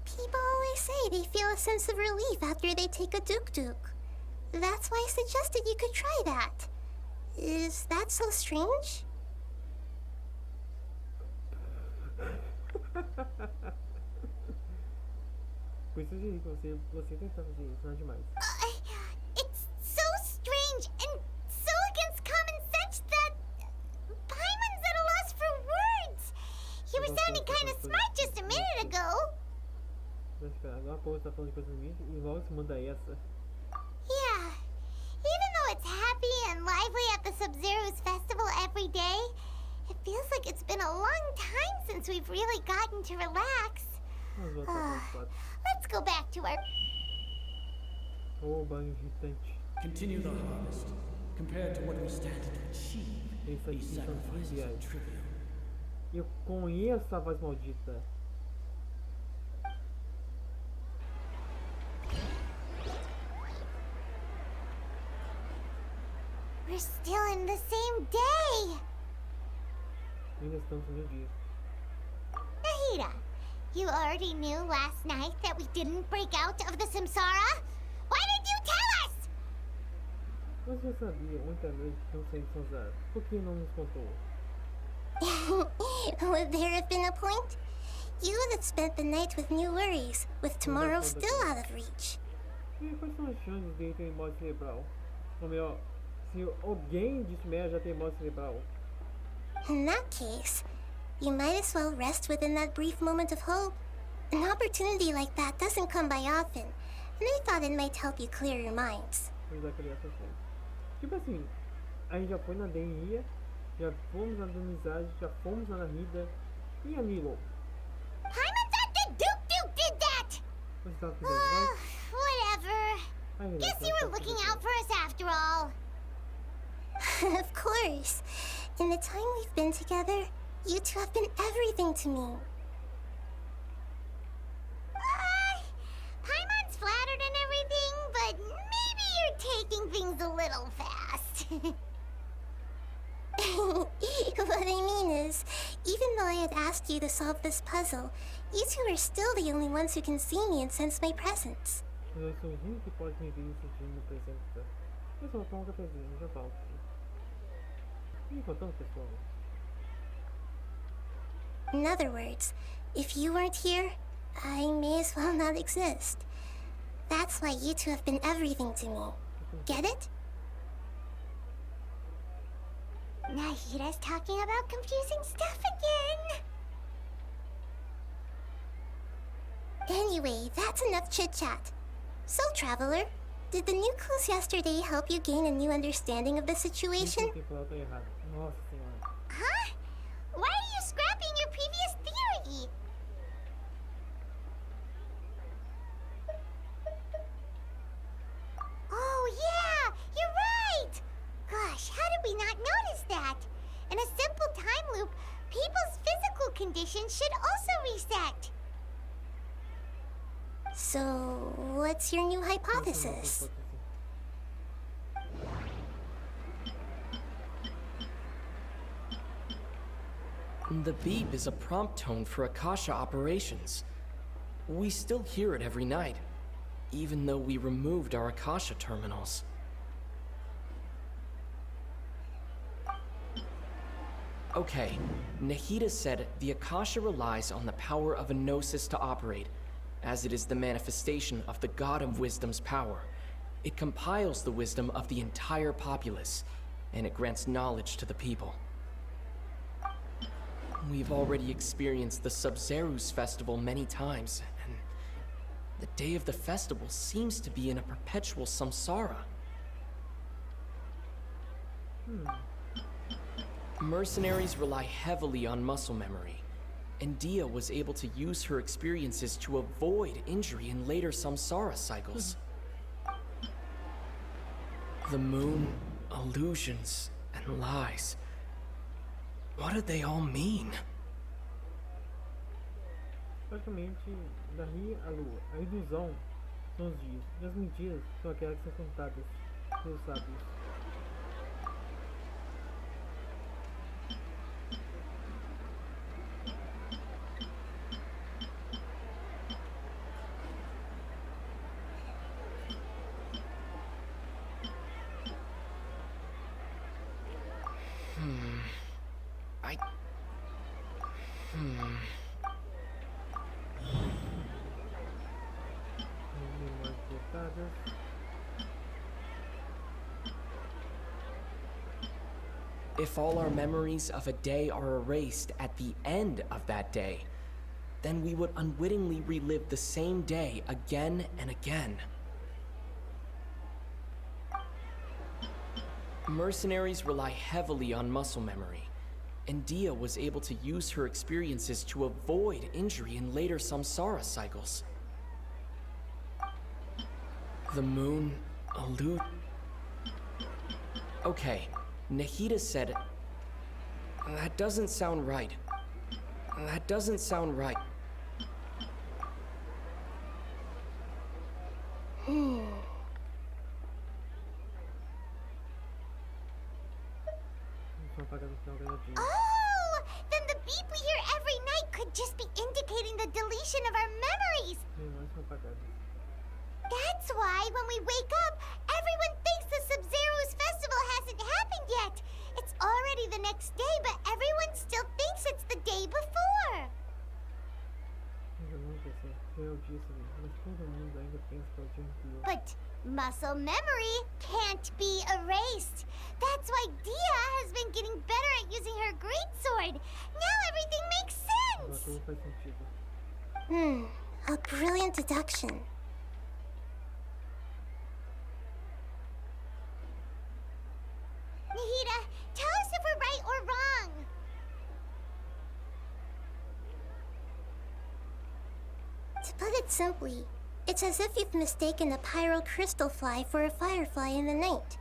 People always say they feel a sense of relief after they take a duk-duk. That's why I suggested you could try that. Is that so strange? Por isso eu sugeri que você tentar fazer isso, não é demais. It's so strange and so against common sense that Paimon's at a loss for words. You were sounding kind of smart just a minute ago. Vai esperar. Agora a pouco você tá falando de coisas ruins e logo se manda essa. Yeah. Even though it's happy and lively at the Sabzeruz festival every day, it feels like it's been a long time since we've really gotten to relax. Vamos voltar para os quatro. Let's go back to our... Oh, banho irritante. Continue the harvest. Compared to what we stand to achieve, Isso aqui these são sacrifices are triviais. trivial. Eu conheço a voz maldita. We're still in the same day. Ainda estamos no meu dia. Nahida, you already knew last night that we didn't break out of the samsara? Why did you tell us? Você já sabia muita noite que não saí de samsara. Por que não nos contou? Would there have been a point? You would have spent the night with new worries, with tomorrow still out of reach. E quais são as chances de ele ter morte cerebral? Ou melhor, se alguém de Sumer já tem morte cerebral. In that case, you might as well rest within that brief moment of hope. An opportunity like that doesn't come by often, and I thought it might help you clear your minds. Vamos dar criação. Tipo assim, a gente já foi na Dunyarzad, já fomos na Dunyarzad, já fomos na Nahida e a Milo. Paimon thought the Duke did that! Você estava pensando, vai? Whatever. Ai, Guess you were looking out for us after all. Of course. In the time we've been together, you two have been everything to me. Paimon's flattered and everything, but maybe you're taking things a little fast. What I mean is, even though I had asked you to solve this puzzle, you two are still the only ones who can see me and sense my presence. Os dois são os únicos que podem me ver e sentir minha presença. Eu só tomo um cafezinho, já volto. E voltando, pessoal. In other words, if you weren't here, I may as well not exist. That's why you two have been everything to me. Get it? Nahida's talking about confusing stuff again. Anyway, that's enough chit-chat. So, Traveler, did the new clues yesterday help you gain a new understanding of the situation? Nossa senhora. Huh? Why are you scrapping your previous theory? Oh, yeah! You're right! Gosh, how did we not notice that? In a simple time loop, people's physical conditions should also reset. So, what's your new hypothesis? The beep is a prompt tone for Akasha operations. We still hear it every night, even though we removed our Akasha terminals. Okay, Nahida said the Akasha relies on the power of a gnosis to operate, as it is the manifestation of the God of Wisdom's power. It compiles the wisdom of the entire populace, and it grants knowledge to the people. We've already experienced the Sabzeruz festival many times, and the day of the festival seems to be in a perpetual samsara. Mercenaries rely heavily on muscle memory, and Dia was able to use her experiences to avoid injury in later samsara cycles. The moon, illusions, and lies. What do they all mean? Praticamente, daí a lua, a ilusão são os dias, e as mentiras são aquelas que são contadas pelos sábios. If all our memories of a day are erased at the end of that day, then we would unwittingly relive the same day again and again. Mercenaries rely heavily on muscle memory, and Dia was able to use her experiences to avoid injury in later samsara cycles. The moon, Okay, Nahida said... That doesn't sound right. That doesn't sound right. Oh! Then the beep we hear every night could just be indicating the deletion of our memories! That's why when we wake up, everyone thinks the Sabzeruz festival hasn't happened yet. It's already the next day, but everyone still thinks it's the day before. But muscle memory can't be erased. That's why Dia has been getting better at using her greatsword. Now everything makes sense. A brilliant deduction. Nahida, tell us if we're right or wrong. To put it simply, it's as if you've mistaken a pyro crystal fly for a firefly in the night.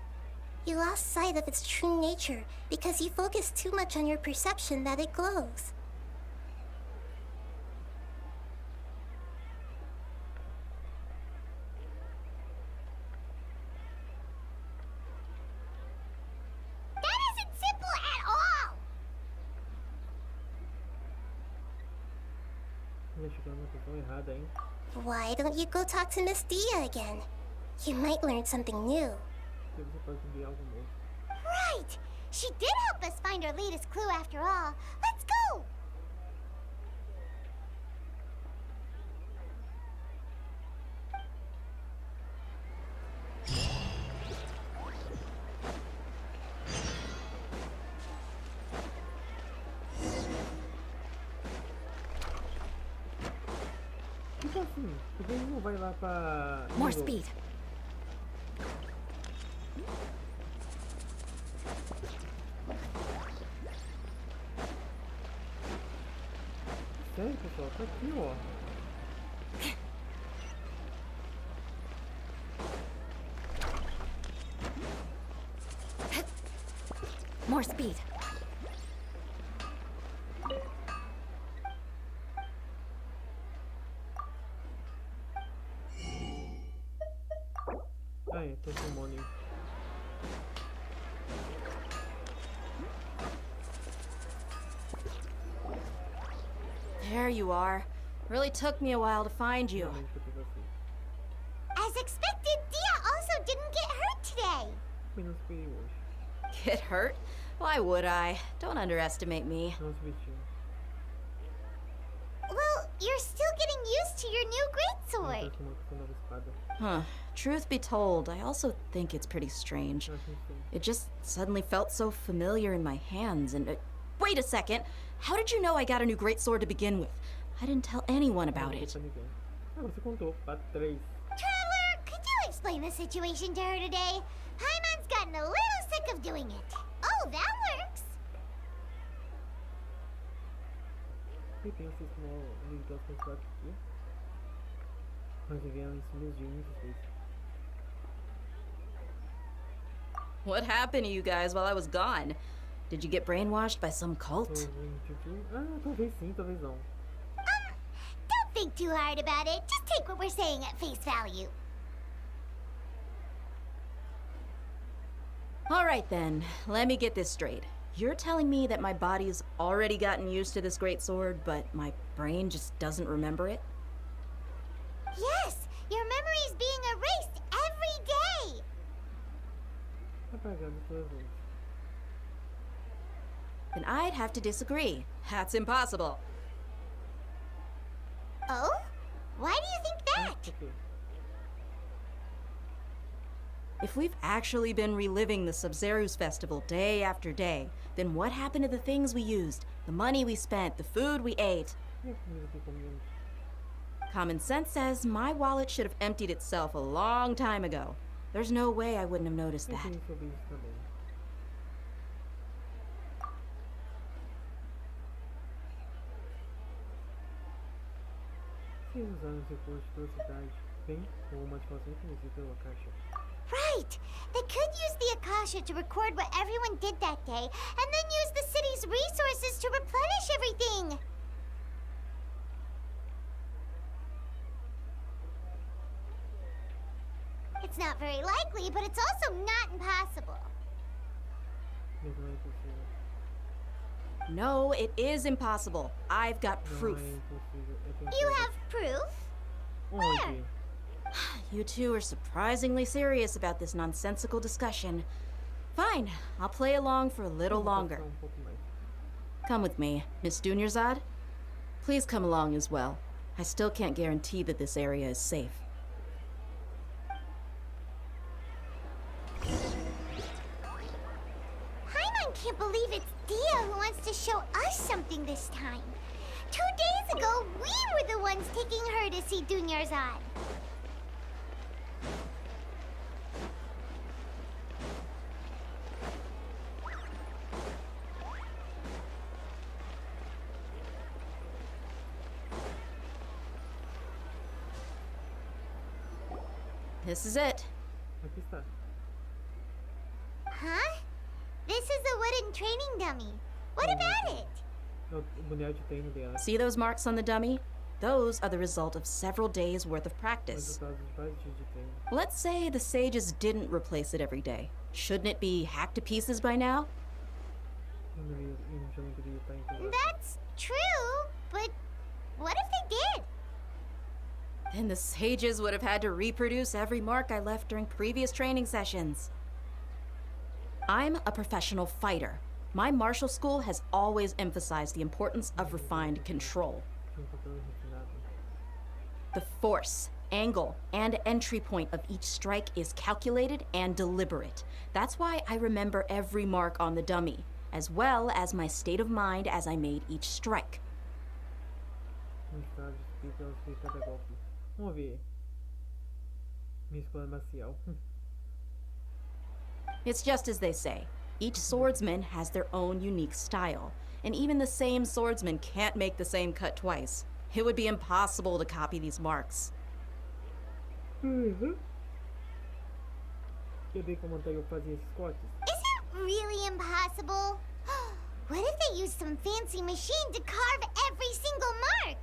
You lost sight of its true nature because you focused too much on your perception that it glows. That isn't simple at all! Olha, chegando na posição errada, hein? Why don't you go talk to Miss Dia again? You might learn something new. Porque você pode subir algo novo. Right! She did help us find our latest clue after all. Let's go! Tipo assim, por que ele não vai lá pra... More speed. Sério, pessoal? Tá aqui, ó. More speed. Ah, é, tem fenômeno. There you are. Really took me a while to find you. Realmente eu fiz assim. As expected, Dia also didn't get hurt today. Menos que hoje. Get hurt? Why would I? Don't underestimate me. Não se vestiu. Well, you're still getting used to your new Não greatsword. tá com uma nova espada. Huh. Truth be told, I also think it's pretty strange. Eu acho que sim. It just suddenly felt so familiar in my hands and... wait a second! How did you know I got a new greatsword to begin with? I didn't tell anyone about Não it. contou pra ninguém. Ah, você contou. Pra 3. Traveler, could you explain the situation to her today? Paimon's gotten a little sick of doing it. Oh, that works. E tem esses militares considerados aqui. Mas vieram em cima de muitas vezes. What happened to you guys while I was gone? Did you get brainwashed by some cult? Ah, talvez sim, talvez não. Don't think too hard about it. Just take what we're saying at face value. All right then, let me get this straight. You're telling me that my body's already gotten used to this greatsword, but my brain just doesn't remember it? Yes, your memory's being erased every day. Apagado todas as vezes. Then I'd have to disagree. That's impossible. Oh? Why do you think that? Ok. If we've actually been reliving the Sabzeruz festival day after day, then what happened to the things we used, the money we spent, the food we ate? E a comida que comemos? Common sense says my wallet should have emptied itself a long time ago. There's no way I wouldn't have noticed that. Pensei sobre isso também. Se usar os recursos de velocidade, bem ou uma ativação infinita pela caixa. Right! They could use the Akasha to record what everyone did that day, and then use the city's resources to replenish everything! It's not very likely, but it's also not impossible. Mas não é impossível. No, it is impossible. I've got Não proof. é impossível. É bem You claro. have proof? Onde? You two are surprisingly serious about this nonsensical discussion. Fine, I'll play along for a little longer. Um pouco mais. Come with me, Miss Dunyarzad. Please come along as well. I still can't guarantee that this area is safe. Paimon can't believe it's Dia who wants to show us something this time. 2 days ago, we were the ones taking her to see Dunyarzad. This is it. Aqui está. Huh? This is a wooden training dummy. What about it? É o boneco de treino dela. See those marks on the dummy? Those are the result of several days' worth of practice. Resultados de vários dias de treino. Let's say the sages didn't replace it every day. Shouldn't it be hacked to pieces by now? Eu não já não deveria estar em casa. That's true, but What if they did? Then the sages would have had to reproduce every mark I left during previous training sessions. I'm a professional fighter. My martial school has always emphasized the importance of refined control. The force, angle, and entry point of each strike is calculated and deliberate. That's why I remember every mark on the dummy, as well as my state of mind as I made each strike. Vamos ver. Minha escola marcial. It's just as they say. Each swordsman has their own unique style, and even the same swordsman can't make the same cut twice. It would be impossible to copy these marks. Quer ver como eu fazia esses cortes? Is it really impossible? What if they used some fancy machine to carve every single mark?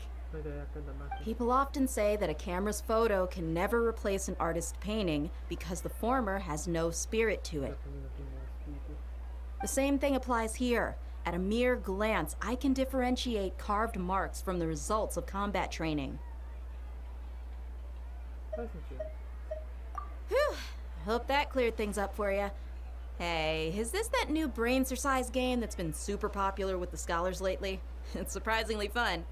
People often say that a camera's photo can never replace an artist's painting because the former has no spirit to it. The same thing applies here. At a mere glance, I can differentiate carved marks from the results of combat training. Whew. Hope that cleared things up for you. Hey, is this that new brain exercise game that's been super popular with the scholars lately? It's surprisingly fun.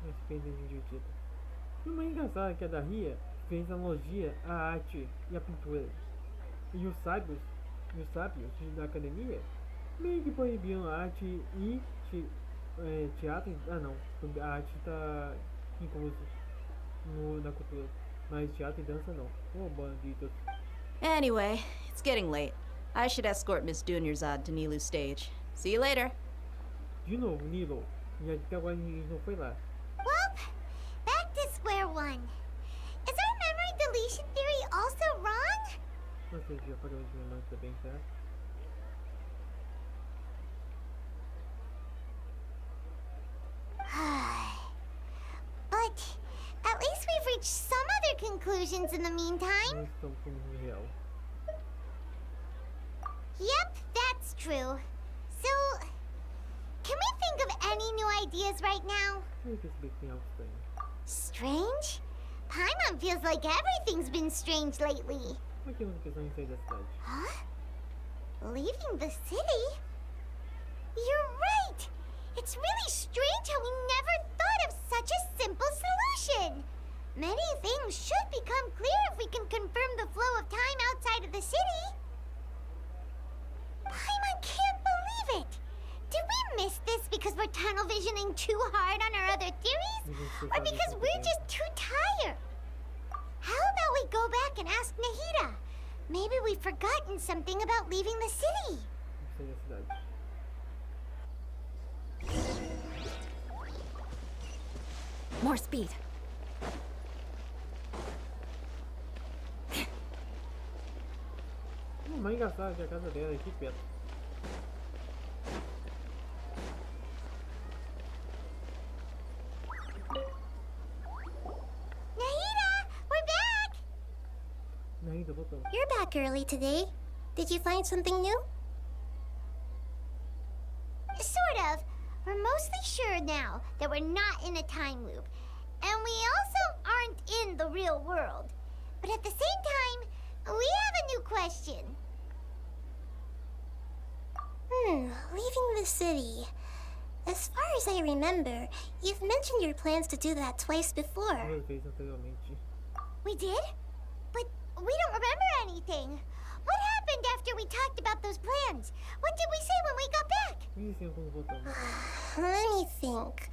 O mais engraçado é que a Ria fez analogia à arte e à pintura. E os sábios da academia meio que proibiam a arte e teatro. Ah não, a arte está incluso na cultura, mas teatro e dança não. Oh, bandidos. Anyway, it's getting late. I should escort Miss Dunyarzad to Nilu's stage. See you later. De novo, Nilo. E até agora ninguém não foi lá. Well, back to square one. Is our memory deletion theory also wrong? Você já parou de memória também, tá? But at least we've reached some other conclusions in the meantime. Nós estamos com o real. Yep, that's true. So, can we think of any new ideas right now? Eu percebi que tem algo estranho. Strange? Paimon feels like everything's been strange lately. Por que não pensou em sair da cidade? Huh? Leaving the city? You're right! It's really strange how we never thought of such a simple solution. Many things should become clear if we can confirm the flow of time outside of the city. Paimon can't believe it! Did we miss this because we're tunnel visioning too hard on our other theories? Or because we're just too tired? How about we go back and ask Nahida? Maybe we've forgotten something about leaving the city. Sair da cidade. More speed. O mais engraçado é que a casa dela é aqui perto. Nahida, we're back! Nahida, voltamos. You're back early today. Did you find something new? Sort of. We're mostly sure now that we're not in a time loop. And we also aren't in the real world. But at the same time, we have a new question. Leaving the city. As far as I remember, you've mentioned your plans to do that twice before. Duas vezes anteriormente. We did? But we don't remember anything. What happened after we talked about those plans? What did we say when we got back? E assim quando voltamos? Let me think.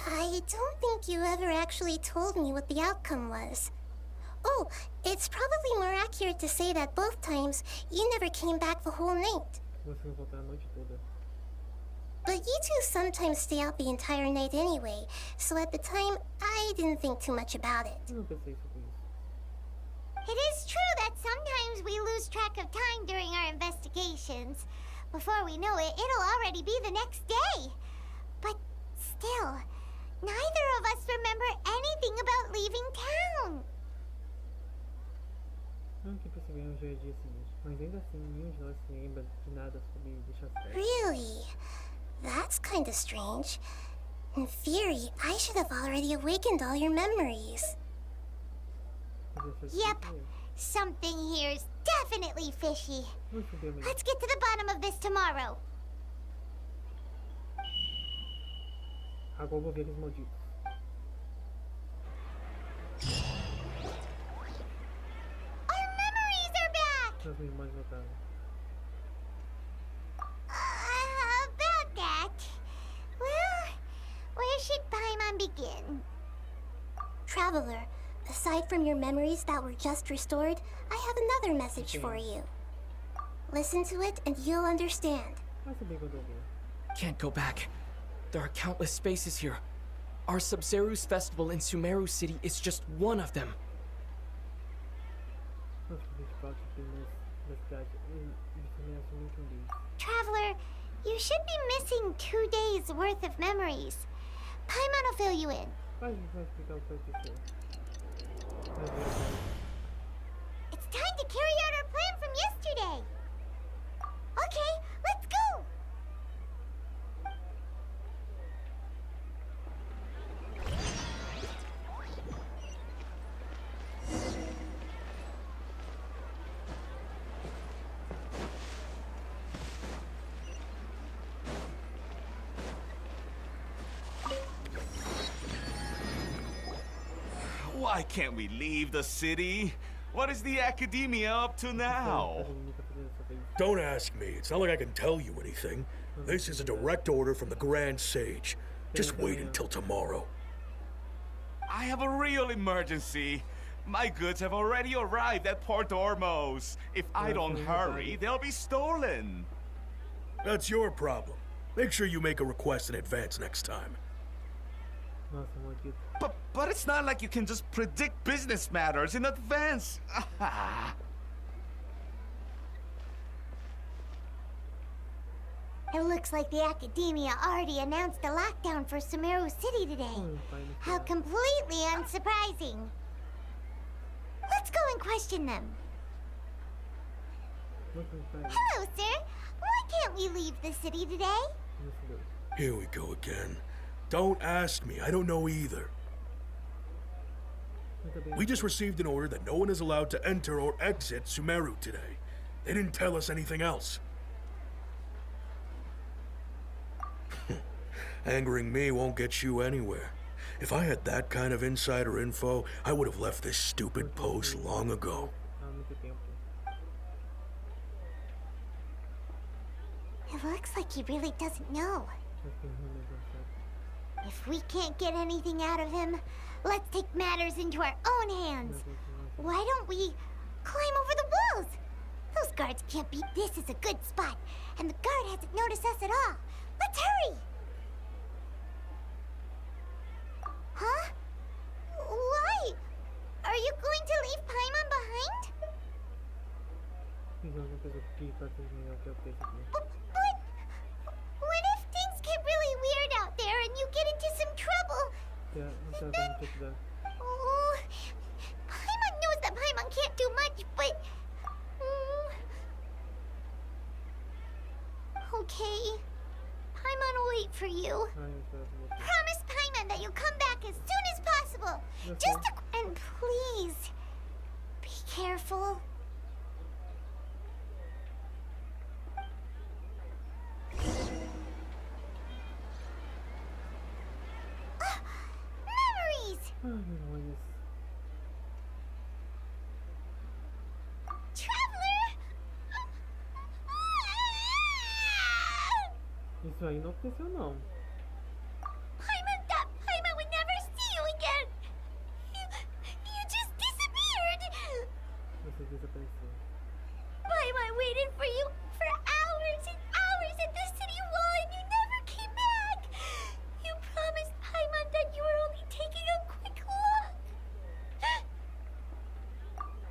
I don't think you ever actually told me what the outcome was. Oh, it's probably more accurate to say that both times you never came back the whole night. Você vai voltar a noite toda. But you two sometimes stay out the entire night anyway, so at the time, I didn't think too much about it. Eu não pensei sobre isso. It is true that sometimes we lose track of time during our investigations. Before we know it, it'll already be the next day. But still, neither of us remember anything about leaving town. Não que percebemos já é dia seguinte, mas ainda assim nenhum de nós se lembra de nada sobre deixar as festas. Really? That's kinda strange. In theory, I should have already awakened all your memories. Yep. Something here's definitely fishy. Let's get to the bottom of this tomorrow. Agora eu vou ver eles malditos. Our memories are back! As minhas irmãs voltaram. About that. Well, where should Paimon begin? Traveler, aside from your memories that were just restored, I have another message for you. Listen to it and you'll understand. Vai saber quando eu ver. Can't go back. There are countless spaces here. Our Sabzeruz festival in Sumeru City is just one of them. Nossa, o festival que tem na cidade. Eles também acham muito lindo. Traveler, you should be missing 2 days worth of memories. Paimon will fill you in. Vai explicar o que vai acontecer. Vai ver agora. It's time to carry out our plan from yesterday. Okay, let's go. Why can't we leave the city? What is the academia up to now? Don't ask me. It's not like I can tell you anything. This is a direct order from the Grand Sage. Just wait until tomorrow. I have a real emergency. My goods have already arrived at Port Ormos. If I don't hurry, they'll be stolen. That's your problem. Make sure you make a request in advance next time. Nossa, maldito. But it's not like you can just predict business matters in advance. It looks like the academia already announced a lockdown for Sumeru City today. How completely unsurprising. Let's go and question them. Hello, sir. Why can't we leave the city today? Here we go again. Don't ask me. I don't know either. We just received an order that no one is allowed to enter or exit Sumeru today. They didn't tell us anything else. Angering me won't get you anywhere. If I had that kind of insider info, I would have left this stupid post long ago. It looks like he really doesn't know. If we can't get anything out of him, let's take matters into our own hands. Why don't we climb over the walls? Those guards can't beat this as a good spot, and the guard hasn't noticed us at all. Let's hurry! Huh? Why? Are you going to leave Paimon behind? But what if things get really weird out there and you get into some trouble? Oh, Paimon knows that Paimon can't do much, but... Okay. Paimon will wait for you. Promise Paimon that you'll come back as soon as possible. And please, be careful. Memories! Traveler! Isso aí não aconteceu não. Paimon thought Paimon would never see you again. You just disappeared. Você desapareceu. Paimon waited for you for hours and hours at the city wall and you never came back. You promised Paimon that you were only taking a quick look.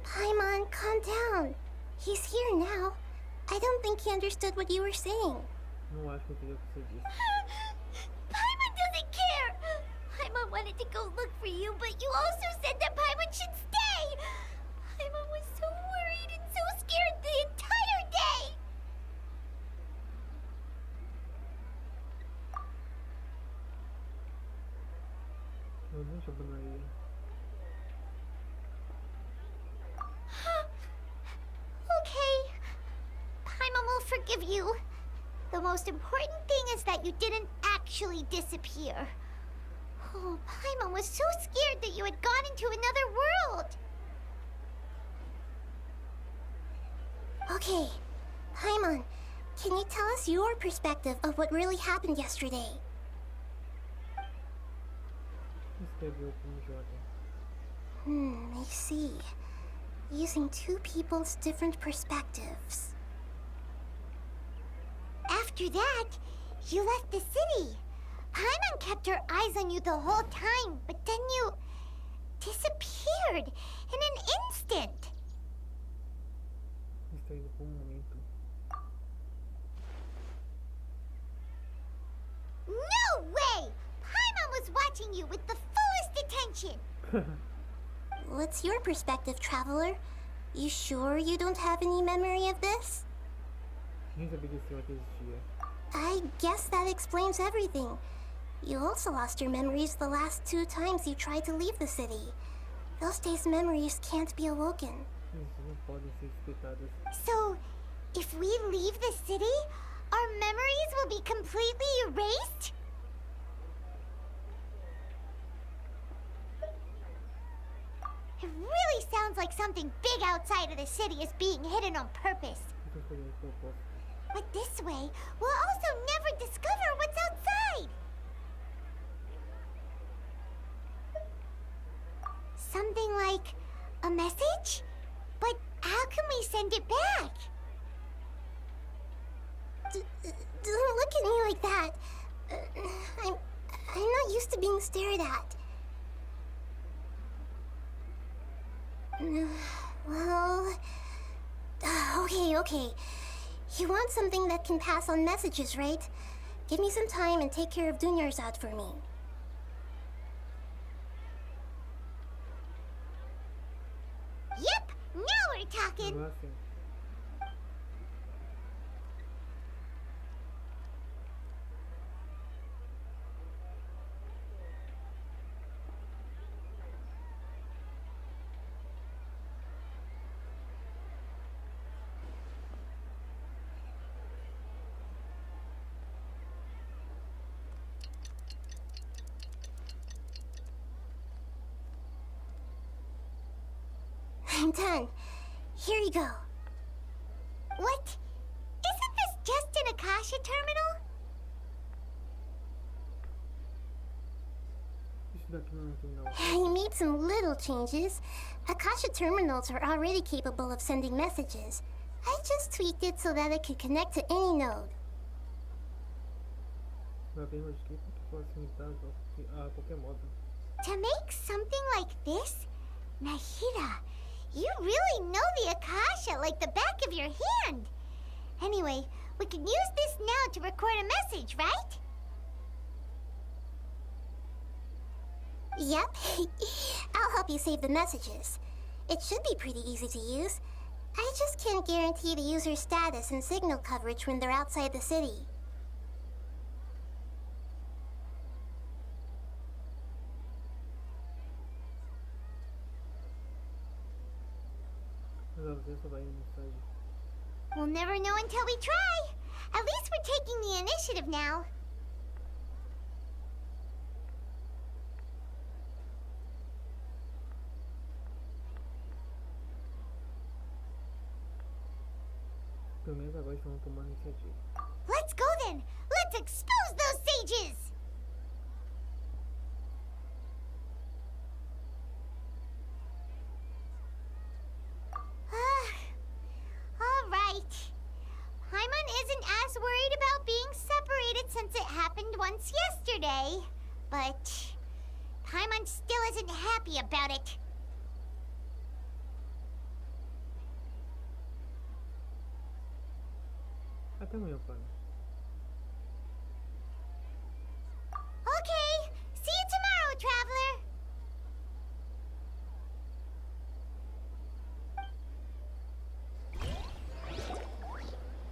Paimon, calm down. He's here now. I don't think he understood what you were saying. Não acho que eu entendeu o que você disse. Paimon doesn't care. Paimon wanted to go look for you, but you also said that Paimon should stay. Paimon was so worried and so scared the entire day. forgive you. The most important thing is that you didn't actually disappear. Oh, Paimon was so scared that you had gone into another world. Okay, Paimon, can you tell us your perspective of what really happened yesterday? Escreveu com J. I see. Using two people's different perspectives. After that, you left the city. Paimon kept her eyes on you the whole time, but then you disappeared in an instant. Distraído por momento. No way! Paimon was watching you with the fullest attention. What's your perspective, traveler? You sure you don't have any memory of this? Nem sabia que esse outro existia. I guess that explains everything. You also lost your memories the last 2 times you tried to leave the city. Those days' memories can't be awoken. Isso não podem ser explicadas. So, if we leave the city, our memories will be completely erased? It really sounds like something big outside of the city is being hidden on purpose. Então foi o propósito. But this way, we'll also never discover what's outside. Something like a message? But how can we send it back? Don't look at me like that. I'm not used to being stared at. Well, okay. You want something that can pass on messages, right? Give me some time and take care of Dunyarzad for me. Yep, now we're talking. Agora sim. I'm done. Here you go. What? Isn't this just an Akasha terminal? Isso daqui não é final. You made some little changes. Akasha terminals are already capable of sending messages. I just tweaked it so that it could connect to any node. Vai bem mais que possa imitar a qualquer modo. To make something like this? Nahida, you really know the Akasha like the back of your hand. Anyway, we can use this now to record a message, right? Yep. I'll help you save the messages. It should be pretty easy to use. I just can't guarantee the user's status and signal coverage when they're outside the city. We'll never know until we try. At least we're taking the initiative now. Pelo menos agora estão tomando iniciativa. Let's go then. Let's expose those sages. All right. Paimon isn't as worried about being separated since it happened once yesterday. But Paimon still isn't happy about it. Até amanhã, pai. Okay. See you tomorrow, traveler.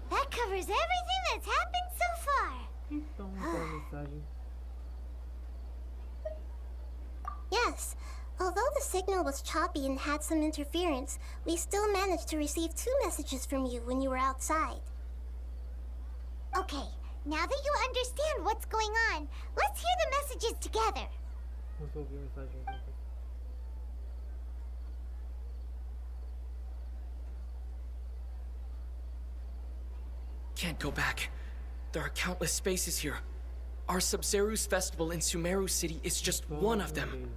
That covers everything that's happened so far. Então, qual a mensagem? Yes. Although the signal was choppy and had some interference, we still managed to receive 2 messages from you when you were outside. Okay, now that you understand what's going on, let's hear the messages together. Vamos ouvir a mensagem juntos. Can't go back. There are countless spaces here. Our Sabzeruz festival in Sumeru City is just one of them.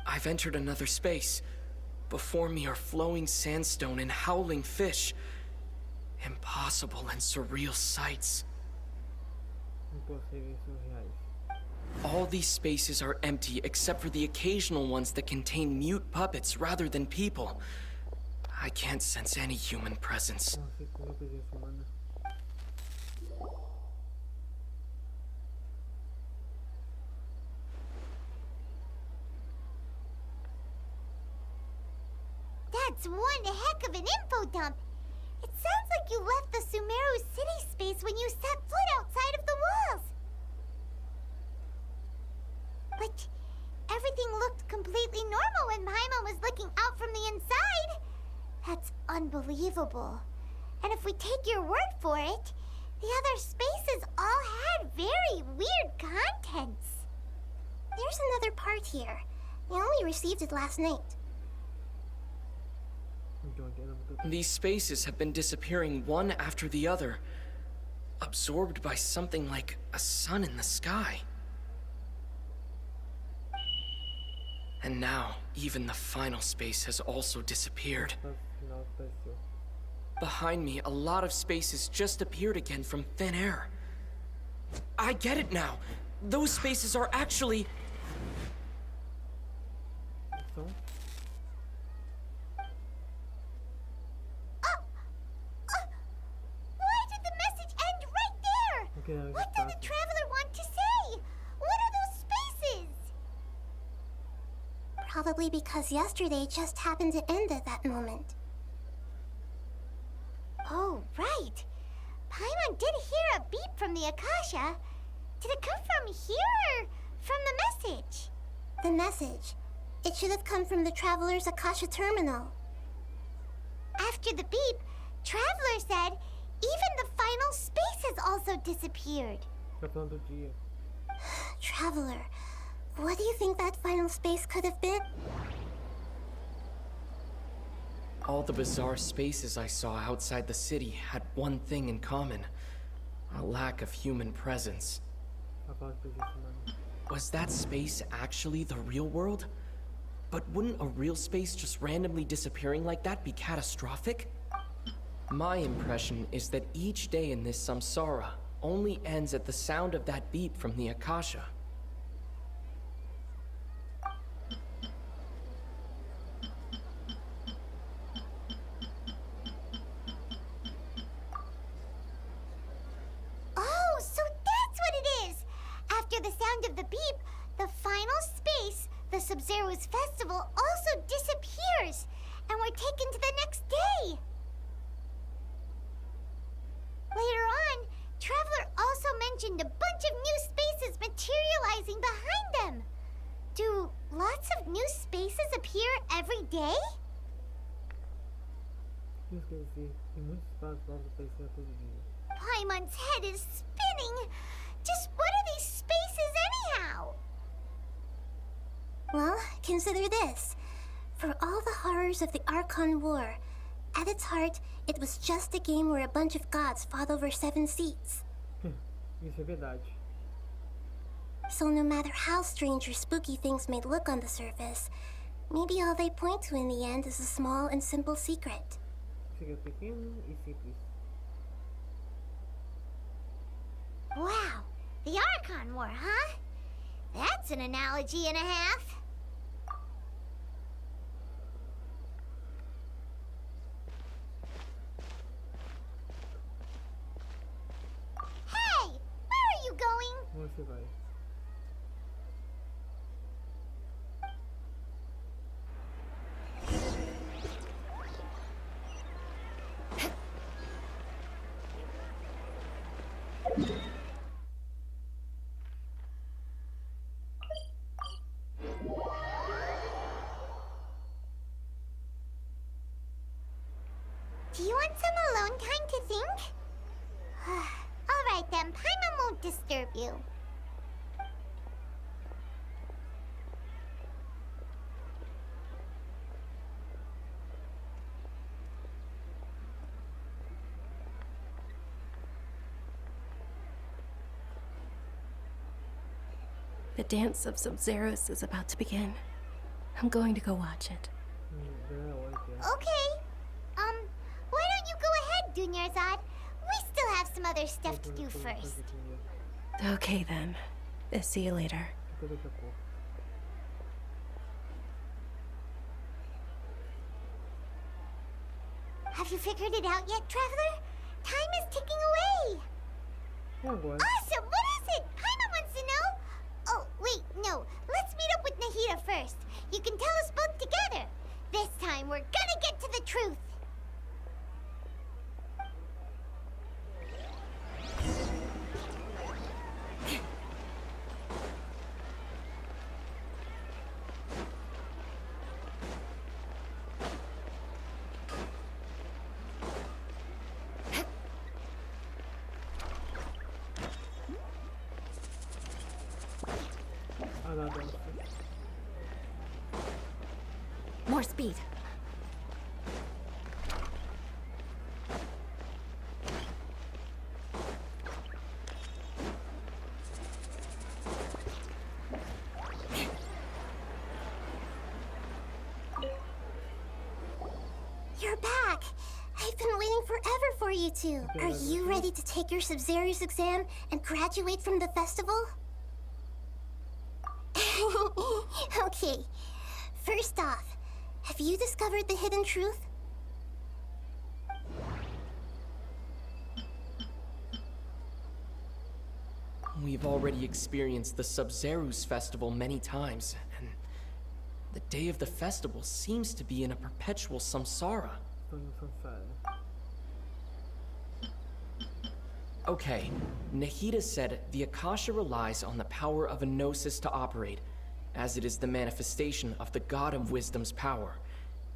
I've entered another space. Before me are flowing sandstone and howling fish. Impossible and surreal sights. Impossíveis surreais. All these spaces are empty except for the occasional ones that contain mute puppets rather than people. I can't sense any human presence. Nossa, que presença humana. That's one heck of an info dump. It sounds like you left the Sumeru city space when you set foot outside of the walls. But everything looked completely normal when Paimon was looking out from the inside. That's unbelievable. And if we take your word for it, the other spaces all had very weird contents. There's another part here. We only received it last night. These spaces have been disappearing one after the other, absorbed by something like a sun in the sky. And now, even the final space has also disappeared. Behind me, a lot of spaces just appeared again from thin air. I get it now. Those spaces are actually... What did the traveler want to say? What are those spaces? Probably because yesterday just happened to end at that moment. Oh, right. Paimon did hear a beep from the Akasha. Did it come from here or from the message? The message. It should have come from the Traveler's Akasha terminal. After the beep, Traveler said even the final space has also disappeared. Traveler, what do you think that final space could have been? All the bizarre spaces I saw outside the city had one thing in common: a lack of human presence. Was that space actually the real world? But wouldn't a real space just randomly disappearing like that be catastrophic? My impression is that each day in this samsara only ends at the sound of that beep from the Akasha. Oh, so that's what it is! After the sound of the beep, the final space, the Sabzeruz festival, also disappears, and we're taken to the next day. Later on, Traveler also mentioned a bunch of new spaces materializing behind them. Do lots of new spaces appear every day? Paimon's head is spinning. Just what are these spaces anyhow? Well, consider this. For all the horrors of the Archon War, at its heart, it was just a game where a bunch of gods fought over 7 seats. Isso é verdade. So no matter how strange or spooky things may look on the surface, maybe all they point to in the end is a small and simple secret. Segredo pequeno e simples. Wow, the Archon War, huh? That's an analogy and a half. Hey, where are you going? Onde você vai? Do you want some alone time to think? All right, with them. Paimon won't disturb you. The dance of Sabzeruz is about to begin. I'm going to go watch it. Okay. Why don't you go ahead, Dunyarzad? We still have some other stuff to do first. Okay then. See you later. Have you figured it out yet, Traveler? Time is ticking away. Awesome! What is it? Paimon wants to know. Oh, wait, no. Let's meet up with Nahida first. You can tell us both together. This time, we're gonna get to the truth. More speed. You're back. I've been waiting forever for you two. Are you ready to take your Sabzeruz exam and graduate from the festival? Okay. First off, have you discovered the hidden truth? We've already experienced the Sabzeruz festival many times, and the day of the festival seems to be in a perpetual samsara. Okay, Nahida said the Akasha relies on the power of a gnosis to operate, as it is the manifestation of the god of wisdom's power.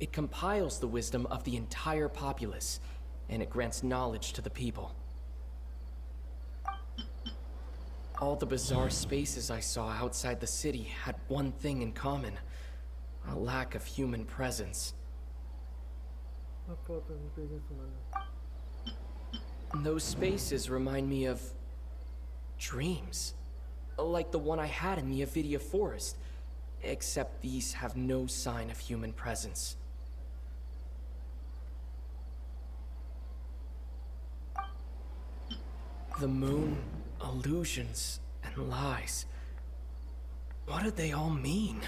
It compiles the wisdom of the entire populace, and it grants knowledge to the people. All the bizarre spaces I saw outside the city had one thing in common: a lack of human presence. Those spaces remind me of dreams, like the one I had in the Avidia forest, except these have no sign of human presence. The moon, illusions, and lies. What do they all mean?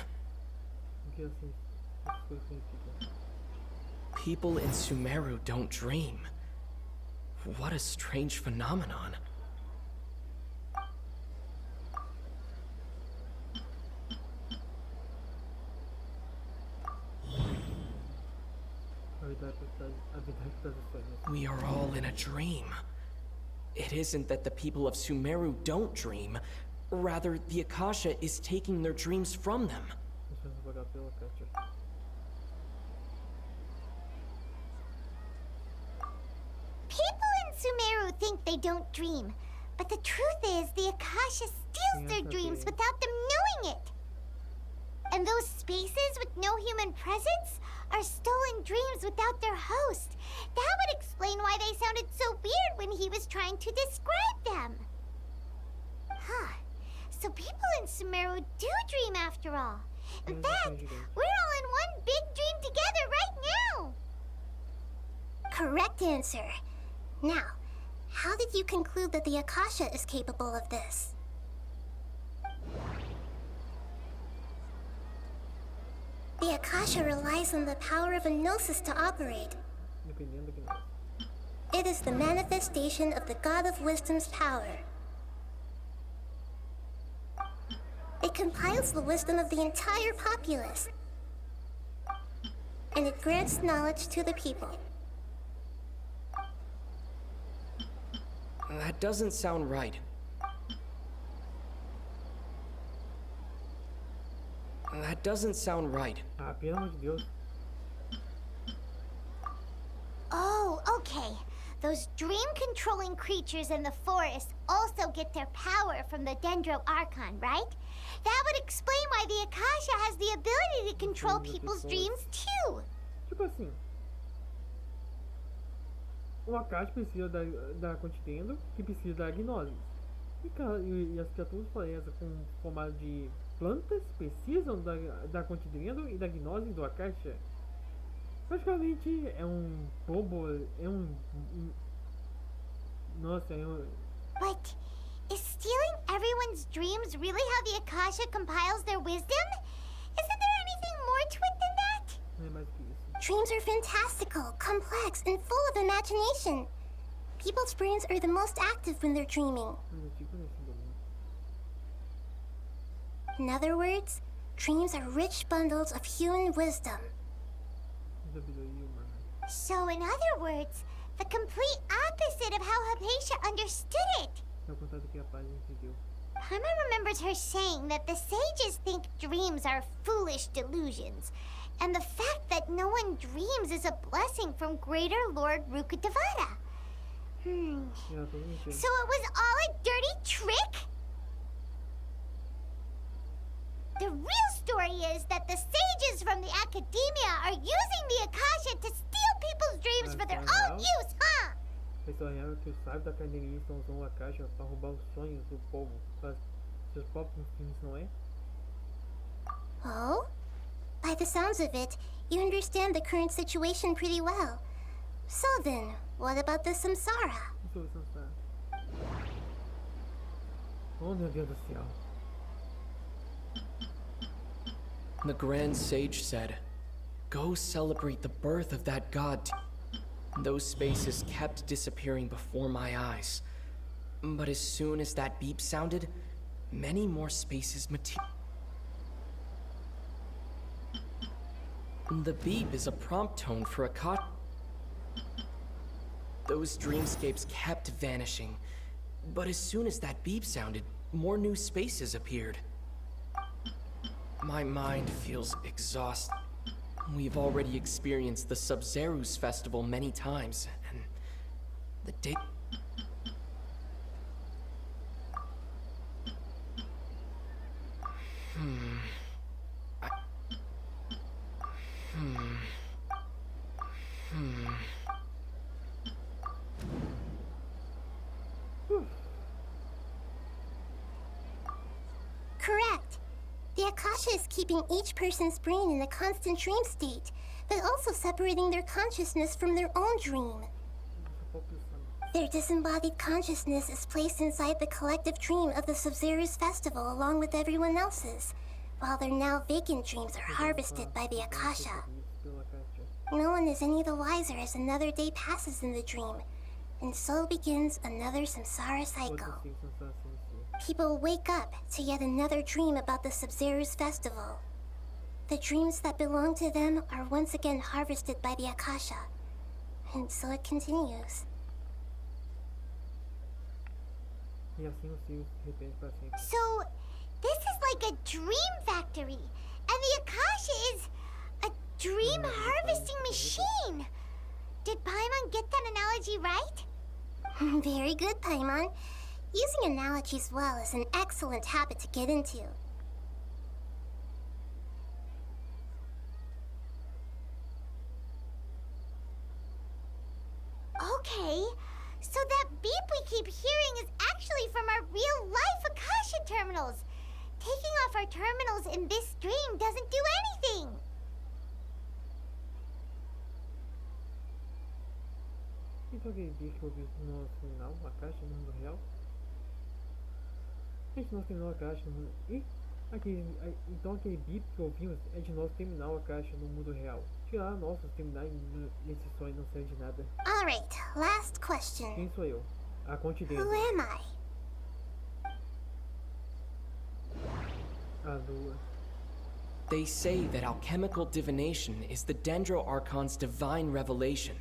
People in Sumeru don't dream. What a strange phenomenon. We are all in a dream. It isn't that the people of Sumeru don't dream. Rather, the Akasha is taking their dreams from them. People in Sumeru think they don't dream, but the truth is the Akasha steals their dreams without them knowing it. And those spaces with no human presence are stolen dreams without their host. That would explain why they sounded so weird when he was trying to describe them. Huh. So people in Sumeru do dream after all. In fact, we're all in one big dream together right now. Correct answer. Now, how did you conclude that the Akasha is capable of this? The Akasha relies on the power of a gnosis to operate. It is the manifestation of the god of wisdom's power. It compiles the wisdom of the entire populace, and it grants knowledge to the people. That doesn't sound right. That doesn't sound right. Oh, okay. those dream-controlling creatures in the forest also get their power from the Dendro Archon, right? That would explain why the Akasha has the ability to control people's dreams, too. Tipo assim, o Akasha precisa da continuamente, que precisa da gnose. E as criaturas florestas com formato de plantas precisam da continuamente e da gnose do Akasha. Praticamente é um bobo, nossa, But is stealing everyone's dreams really how the Akasha compiles their wisdom? Isn't there anything more to it than that? não é mais que isso. Dreams are fantastical, complex, and full of imagination. People's brains are the most active when they're dreaming. In other words, dreams are rich bundles of human wisdom. So, in other words, the complete opposite of how Hypatia understood it. Paimon remembers her saying that the sages think dreams are foolish delusions, and the fact that no one dreams is a blessing from Greater Lord Rukkhadevata. So it was all a dirty trick? The real story is that the sages from the academia are using the Akasha to steal people's dreams for their own use, huh? A história real é que os sábios da academia estão usando a caixa para roubar os sonhos do povo para seus próprios fins, não é? Oh? By the sounds of it, you understand the current situation pretty well. So then, what about the samsara? Isso é samsara. Oh, meu Deus do céu. The Grand Sage said, "Go celebrate the birth of that god." Those spaces kept disappearing before my eyes. But as soon as that beep sounded, many more spaces materialized. The beep is a prompt tone for a cot. Those dreamscapes kept vanishing. But as soon as that beep sounded, more new spaces appeared. My mind feels exhausted. We've already experienced the Sabzeruz festival many times, and the day... Correct. The Akasha is keeping each person's brain in a constant dream state, but also separating their consciousness from their own dream. Their disembodied consciousness is placed inside the collective dream of the Sabzeruz festival along with everyone else's, while their now vacant dreams are harvested by the Akasha. No one is any the wiser as another day passes in the dream, and so begins another samsara cycle. People wake up to yet another dream about the Sabzeruz festival. The dreams that belong to them are once again harvested by the Akasha, and so it continues. So, this is like a dream factory, and the Akasha is a dream harvesting machine. Did Paimon get that analogy right? Very good, Paimon. Using analogies well is an excellent habit to get into. Okay, so that beep we keep hearing is actually from our real-life Akasha terminals. Taking off our terminals in this dream doesn't do anything. Então aquele bicho que eu vi no final, a caixa no mundo real? Gente, nós terminamos a caixa no mundo... Ih! Então aquele bip que ouvimos é de nós terminar a caixa no mundo real. Tirar nossos terminar nesse sonho não serve de nada. Alright, last question. Quem sou eu? A continente. Who am I? A lua. They say that alchemical divination is the Dendro Archon's divine revelation.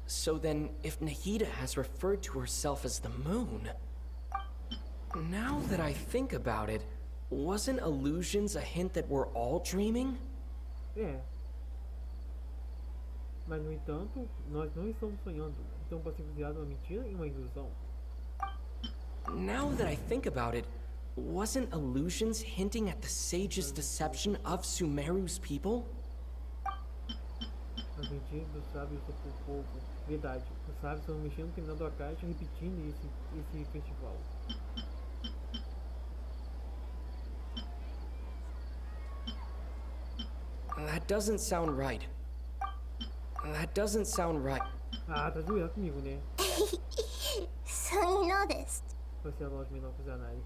So then, if Nahida has referred to herself as the moon... Now that I think about it, wasn't illusions a hint that we're all dreaming? É. Mas, no entanto, nós não estamos sonhando. Então pode ser considerado uma mentira e uma ilusão. Now that I think about it, wasn't illusions hinting at the sage's deception of Sumeru's people? As mentiras dos sábios do povo. Verdade. Os sábios estão mexendo, terminando a caixa, repetindo esse festival. That doesn't sound right. That doesn't sound right. Ah, tá zoando comigo, né? So you noticed. Você é a loja menor que os anais.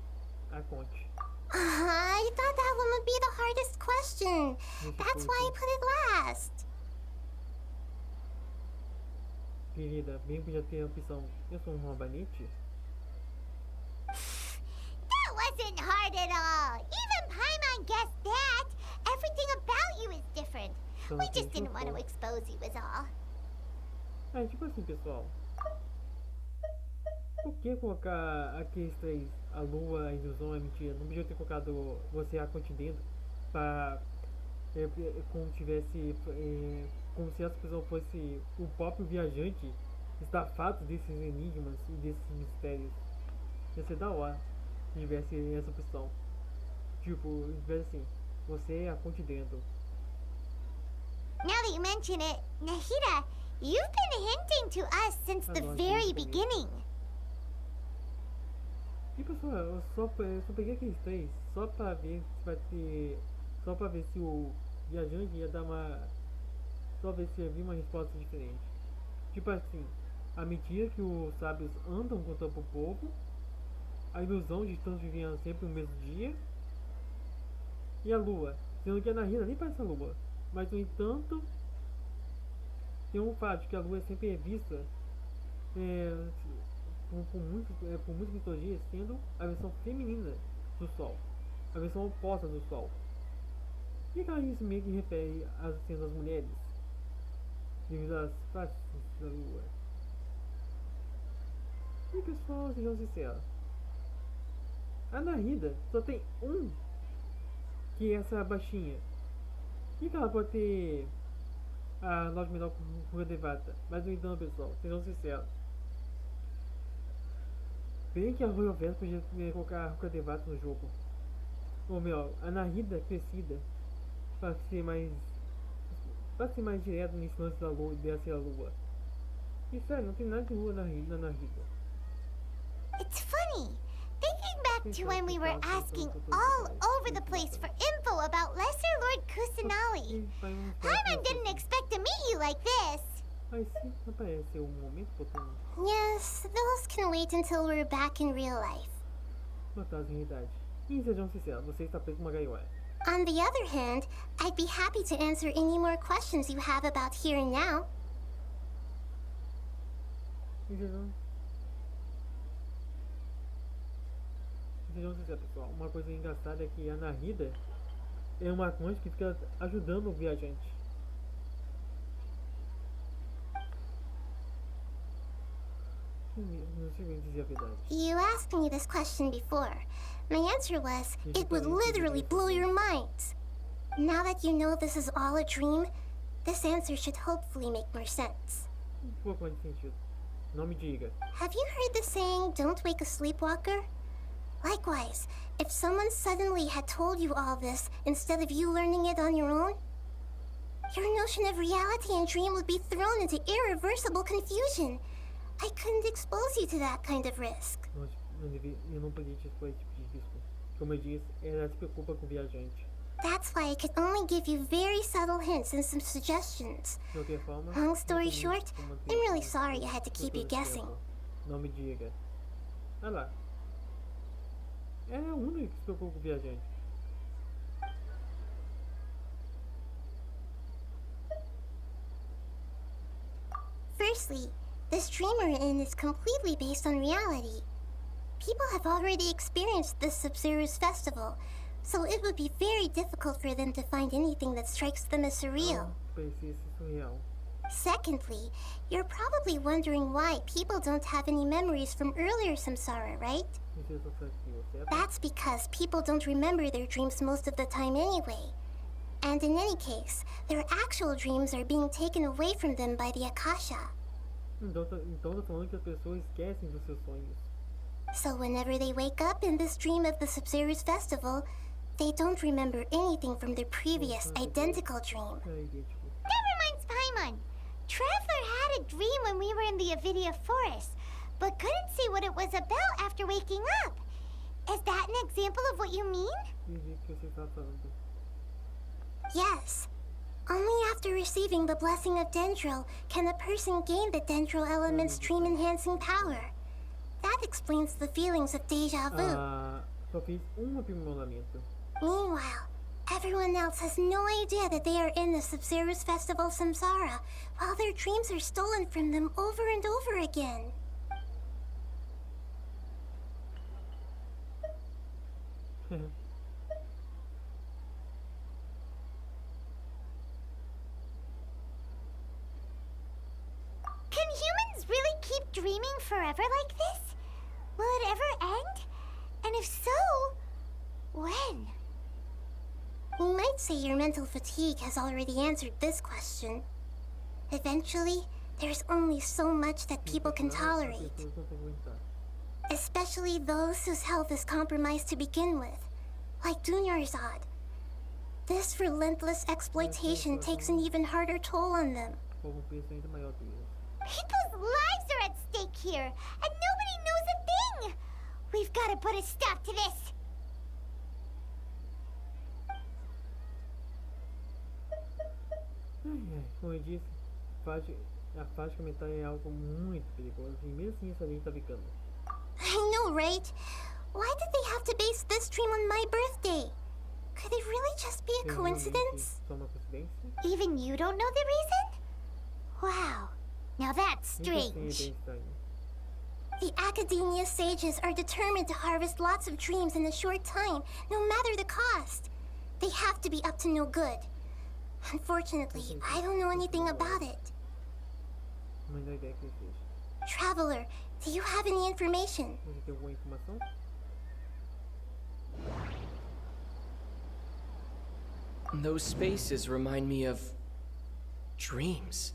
Ah, conte. I thought that one would be the hardest question. That's why I put it last. Querida, bem que já tem a opção. Eu sou um rabanete? That wasn't hard at all. Even Paimon guessed that. Everything about you is different. We just didn't want to expose you is all. É tipo assim, pessoal. Por que colocar aqueles três, a lua, a ilusão, a mentira? Não podia ter colocado você a dentro para como tivesse como se essa pessoa fosse o próprio viajante, estafado desses enigmas e desses mistérios. Ia ser da hora se tivesse essa opção. Tipo, tivesse assim, você é a dentro. Now that you mention it, Nahida, you've been hinting to us since the very beginning. E pessoal, eu só peguei aqueles três só pra ver se vai ter. Só pra ver se o viajante ia dar uma. Só ver se havia uma resposta diferente. Tipo assim, a mentira que os sábios andam contando pro povo, a ilusão de todos vivendo sempre no mesmo dia, e a lua. Sendo que a Nahida nem parece a lua. Mas no entanto, tem um fato de que a lua sempre é vista por muitas mitologias sendo a versão feminina do Sol, a versão oposta do Sol. E isso meio que refere às sendo as mulheres, devido às faces da lua. E pessoal, sejam sinceros, a Nahida só tem um, que é essa baixinha. E que ela pode ter a loja menor com devata. Mas no entanto, pessoal, sejam sinceros, bem que a Royal Vest podia colocar a Ruka Devata no jogo. Ou melhor, a Nahida crescida para ser mais direto nesse lance da lua, dessa ser a lua. E sério, não tem nada de lua na Nahida. It's funny. Thinking back to when we were asking all over the place for info about Lesser Lord Kusanali, Paimon didn't expect to meet you like this. Mas sim, aparece um momento oportuno. Yes, those can wait until we're back in real life. Matar em realidade. E sejam sinceros, você está preso com uma gaiola. On the other hand, I'd be happy to answer any more questions you have about here and now. E sejam sinceros, pessoal. Uma coisa engraçada é que a Nahida é uma conde que fica ajudando o viajante. You asked me this question before. My answer was, it would literally blow your minds. Now that you know this is all a dream, this answer should hopefully make more sense. Pouco mais de sentido. Não me diga. Have you heard the saying, don't wake a sleepwalker? Likewise, if someone suddenly had told you all this instead of you learning it on your own, your notion of reality and dream would be thrown into irreversible confusion. I couldn't expose you to that kind of risk. Eu não podia te expor esse tipo de risco. Como eu disse, ela se preocupa com o viajante. That's why I could only give you very subtle hints and some suggestions. Long story short, I'm really sorry I had to keep you guessing. Não me diga. Ah lá. Ela é a única que se preocupa com o viajante. Firstly, this dream we're in is completely based on reality. People have already experienced the Sabzeruz festival, so it would be very difficult for them to find anything that strikes them as surreal. Secondly, you're probably wondering why people don't have any memories from earlier samsara, right? That's because people don't remember their dreams most of the time anyway. And in any case, their actual dreams are being taken away from them by the akasha. Então tá falando que as pessoas esquecem dos seus sonhos. So whenever they wake up in this dream of the Sabzeruz festival, they don't remember anything from their previous identical dream. That reminds Paimon. Traveler had a dream when we were in the Avidia forest, but couldn't see what it was about after waking up. Is that an example of what you mean? Yes. Only after receiving the blessing of Dendro can a person gain the Dendro element's dream-enhancing power. That explains the feelings of deja vu. Só fiz aprimoramento. Meanwhile, everyone else has no idea that they are in the Sabzeruz Festival Samsara, while their dreams are stolen from them over and over again. Can humans really keep dreaming forever like this? Will it ever end? And if so, when? You might say your mental fatigue has already answered this question. Eventually, there's only so much that people can tolerate. Especially those whose health is compromised to begin with, like Dunyarzad. This relentless exploitation takes an even harder toll on them. People's lives are at stake here, and nobody knows a thing! We've got to put a stop to this! Como eu disse, a fábrica mental é algo muito perigoso, e mesmo assim essa gente tá ficando. I know, right? Why did they have to base this dream on my birthday? Could it really just be a coincidence? Só uma coincidência? Even you don't know the reason? Wow. Now that's strange. The academia sages are determined to harvest lots of dreams in a short time, no matter the cost. They have to be up to no good. Unfortunately, I don't know anything about it. Traveler, do you have any information? Those spaces remind me of dreams.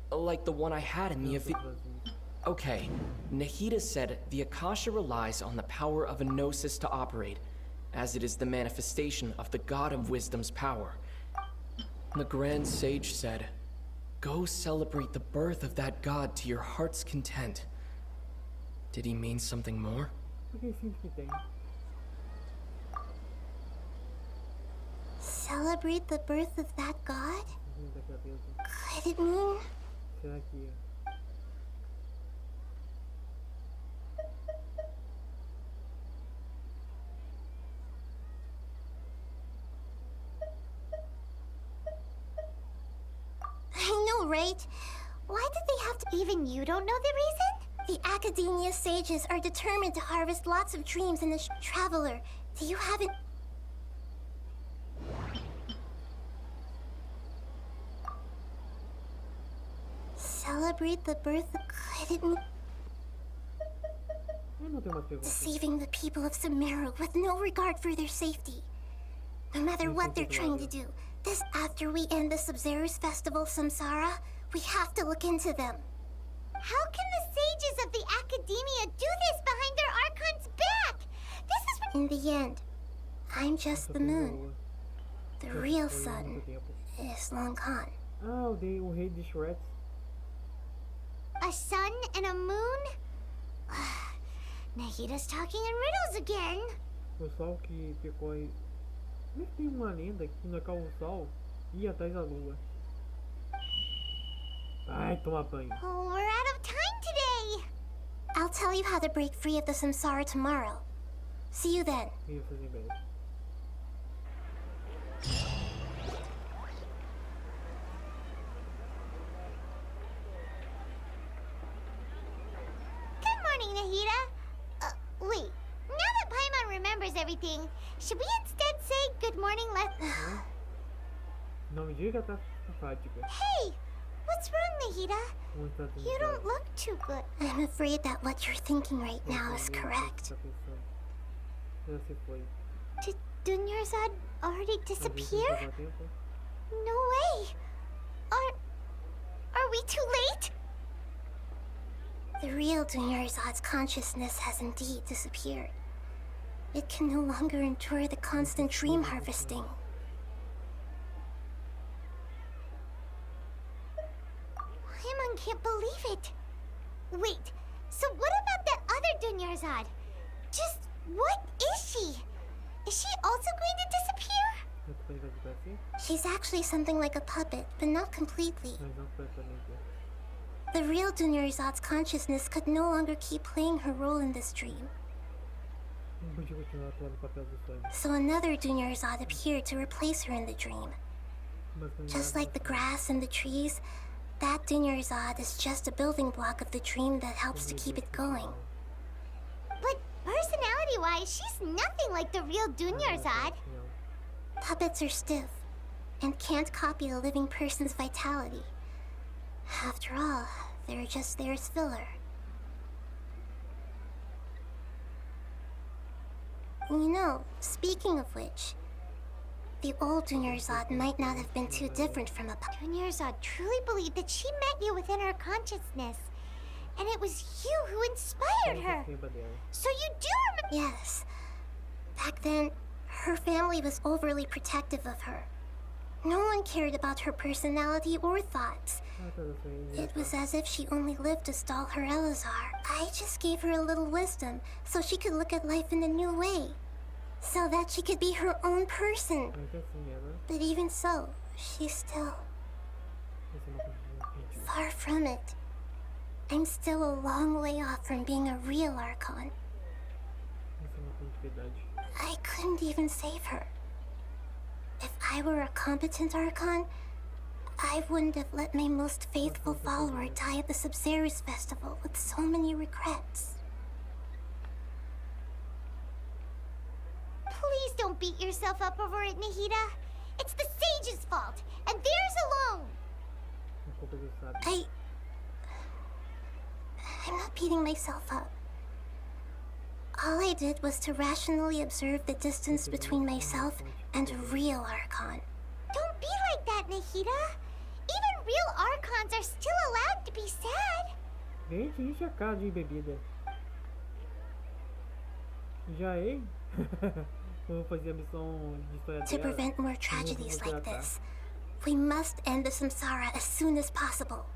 Like the one I had in the Okay, Nahida said the Akasha relies on the power of a gnosis to operate, as it is the manifestation of the God of Wisdom's power. The Grand Sage said, "Go celebrate the birth of that God to your heart's content." Did he mean something more? Celebrate the birth of that God? Could it mean... Será que... I know, right? Why did they have to... Even you don't know the reason? The academia sages are determined to harvest lots of dreams in the Traveler, do you have an... Celebrate the birth of... Could it mean... Deceiving the people of Sumeru with no regard for their safety. No matter what they're trying to do, this after we end the Sabzeruz Festival Samsara, we have to look into them. How can the sages of the academia do this behind their archon's back? This is... In the end, I'm just the moon. The real sun is long gone. Ah, o rei de Shrek. A sun and a moon? Nahida's talking in riddles again. O sol que ficou aí. Como é que tem uma lenda que no local o sol ia atrás da lua? Ai, toma banho. Oh, we're out of time today. I'll tell you how to break free of the samsara tomorrow. See you then. Isso, em breve. Good morning, Nahida. Wait. Now that Paimon remembers everything, should we instead say good morning, Não me diga que tá simpática. Hey! What's wrong, Nahida? You don't look too good. I'm afraid that what you're thinking right now is correct. Já se foi. Did Dunyarzad already disappear? No way. Are we too late? The real Dunyarzad's consciousness has indeed disappeared. It can no longer endure the constant dream harvesting. Paimon can't believe it. Wait, so what about that other Dunyarzad? Just what is she? Is she also going to disappear? She's actually something like a puppet, but not completely. Mas não completamente. The real Dunyarzad's consciousness could no longer keep playing her role in this dream. Não podia continuar atuando o papel do sonho. So another Dunyarzad appeared to replace her in the dream. Just like the grass and the trees, that Dunyarzad is just a building block of the dream that helps to keep it going. But personality-wise, she's nothing like the real Dunyarzad. Puppets are stiff and can't copy a living person's vitality. After all, they're just there as filler. You know, speaking of which, the old Dunyarzad might not have been too different from a puppet. Dunyarzad truly believed that she met you within her consciousness. And it was you who inspired her. So you do remember— Yes. Back then, her family was overly protective of her. No one cared about her personality or thoughts. It was as if she only lived to stall her Elazar. I just gave her a little wisdom so she could look at life in a new way. So that she could be her own person. But even so, she's still far from it. I'm still a long way off from being a real Archon. I couldn't even save her. If I were a competent Archon, I wouldn't have let my most faithful follower die at the Sabzeruz festival with so many regrets. Please don't beat yourself up over it, Nahida. It's the sage's fault, and theirs alone. I'm not beating myself up. All I did was to rationally observe the distance between myself and a real Archon. Don't be like that, Nahida. Even real Archons are still allowed to be sad. Gente, enche a cara de bebida. Já, hein? Vamos fazer a missão de história dela. To prevent more tragedies like this, we must end the samsara as soon as possible.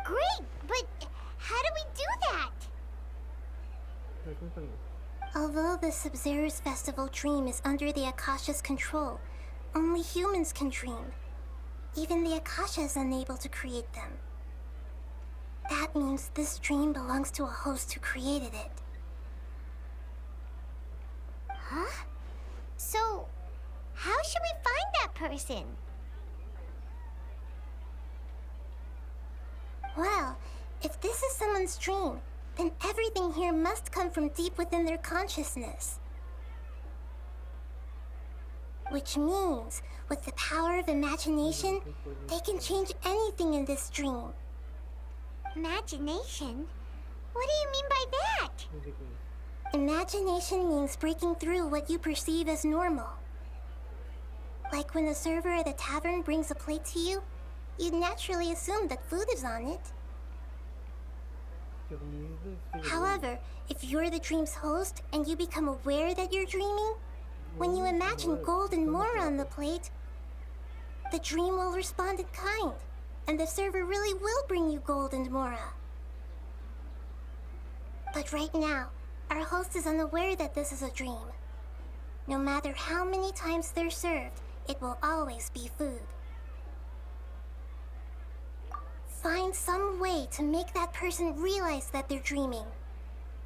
Great, but how do we do that? Although the Sabzeruz festival dream is under the Akasha's control, only humans can dream. Even the Akasha is unable to create them. That means this dream belongs to a host who created it. Huh? So, how should we find that person? Well, if this is someone's dream, then everything here must come from deep within their consciousness. Which means, with the power of imagination, they can change anything in this dream. Imagination? What do you mean by that? Imagination means breaking through what you perceive as normal. Like when a server at a tavern brings a plate to you, you'd naturally assume that food is on it. However, if you're the dream's host and you become aware that you're dreaming, when you imagine gold and more on the plate, the dream will respond in kind, and the server really will bring you gold and mora. But right now, our host is unaware that this is a dream. No matter how many times they're served, it will always be food. Find some way to make that person realize that they're dreaming.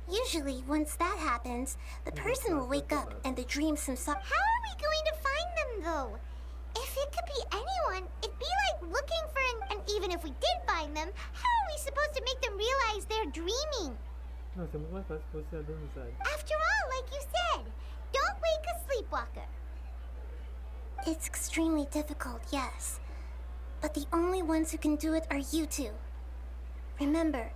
Usually, once that happens, the person will wake up and the dream samsara. How are we going to find them, though? If it could be anyone, it'd be like looking for and even if we did find them, how are we supposed to make them realize they're dreaming? Nossa, é muito mais fácil se fosse a Dunyarzad. After all, like you said, don't wake a sleepwalker. It's extremely difficult, yes. But the only ones who can do it are you two. Remember,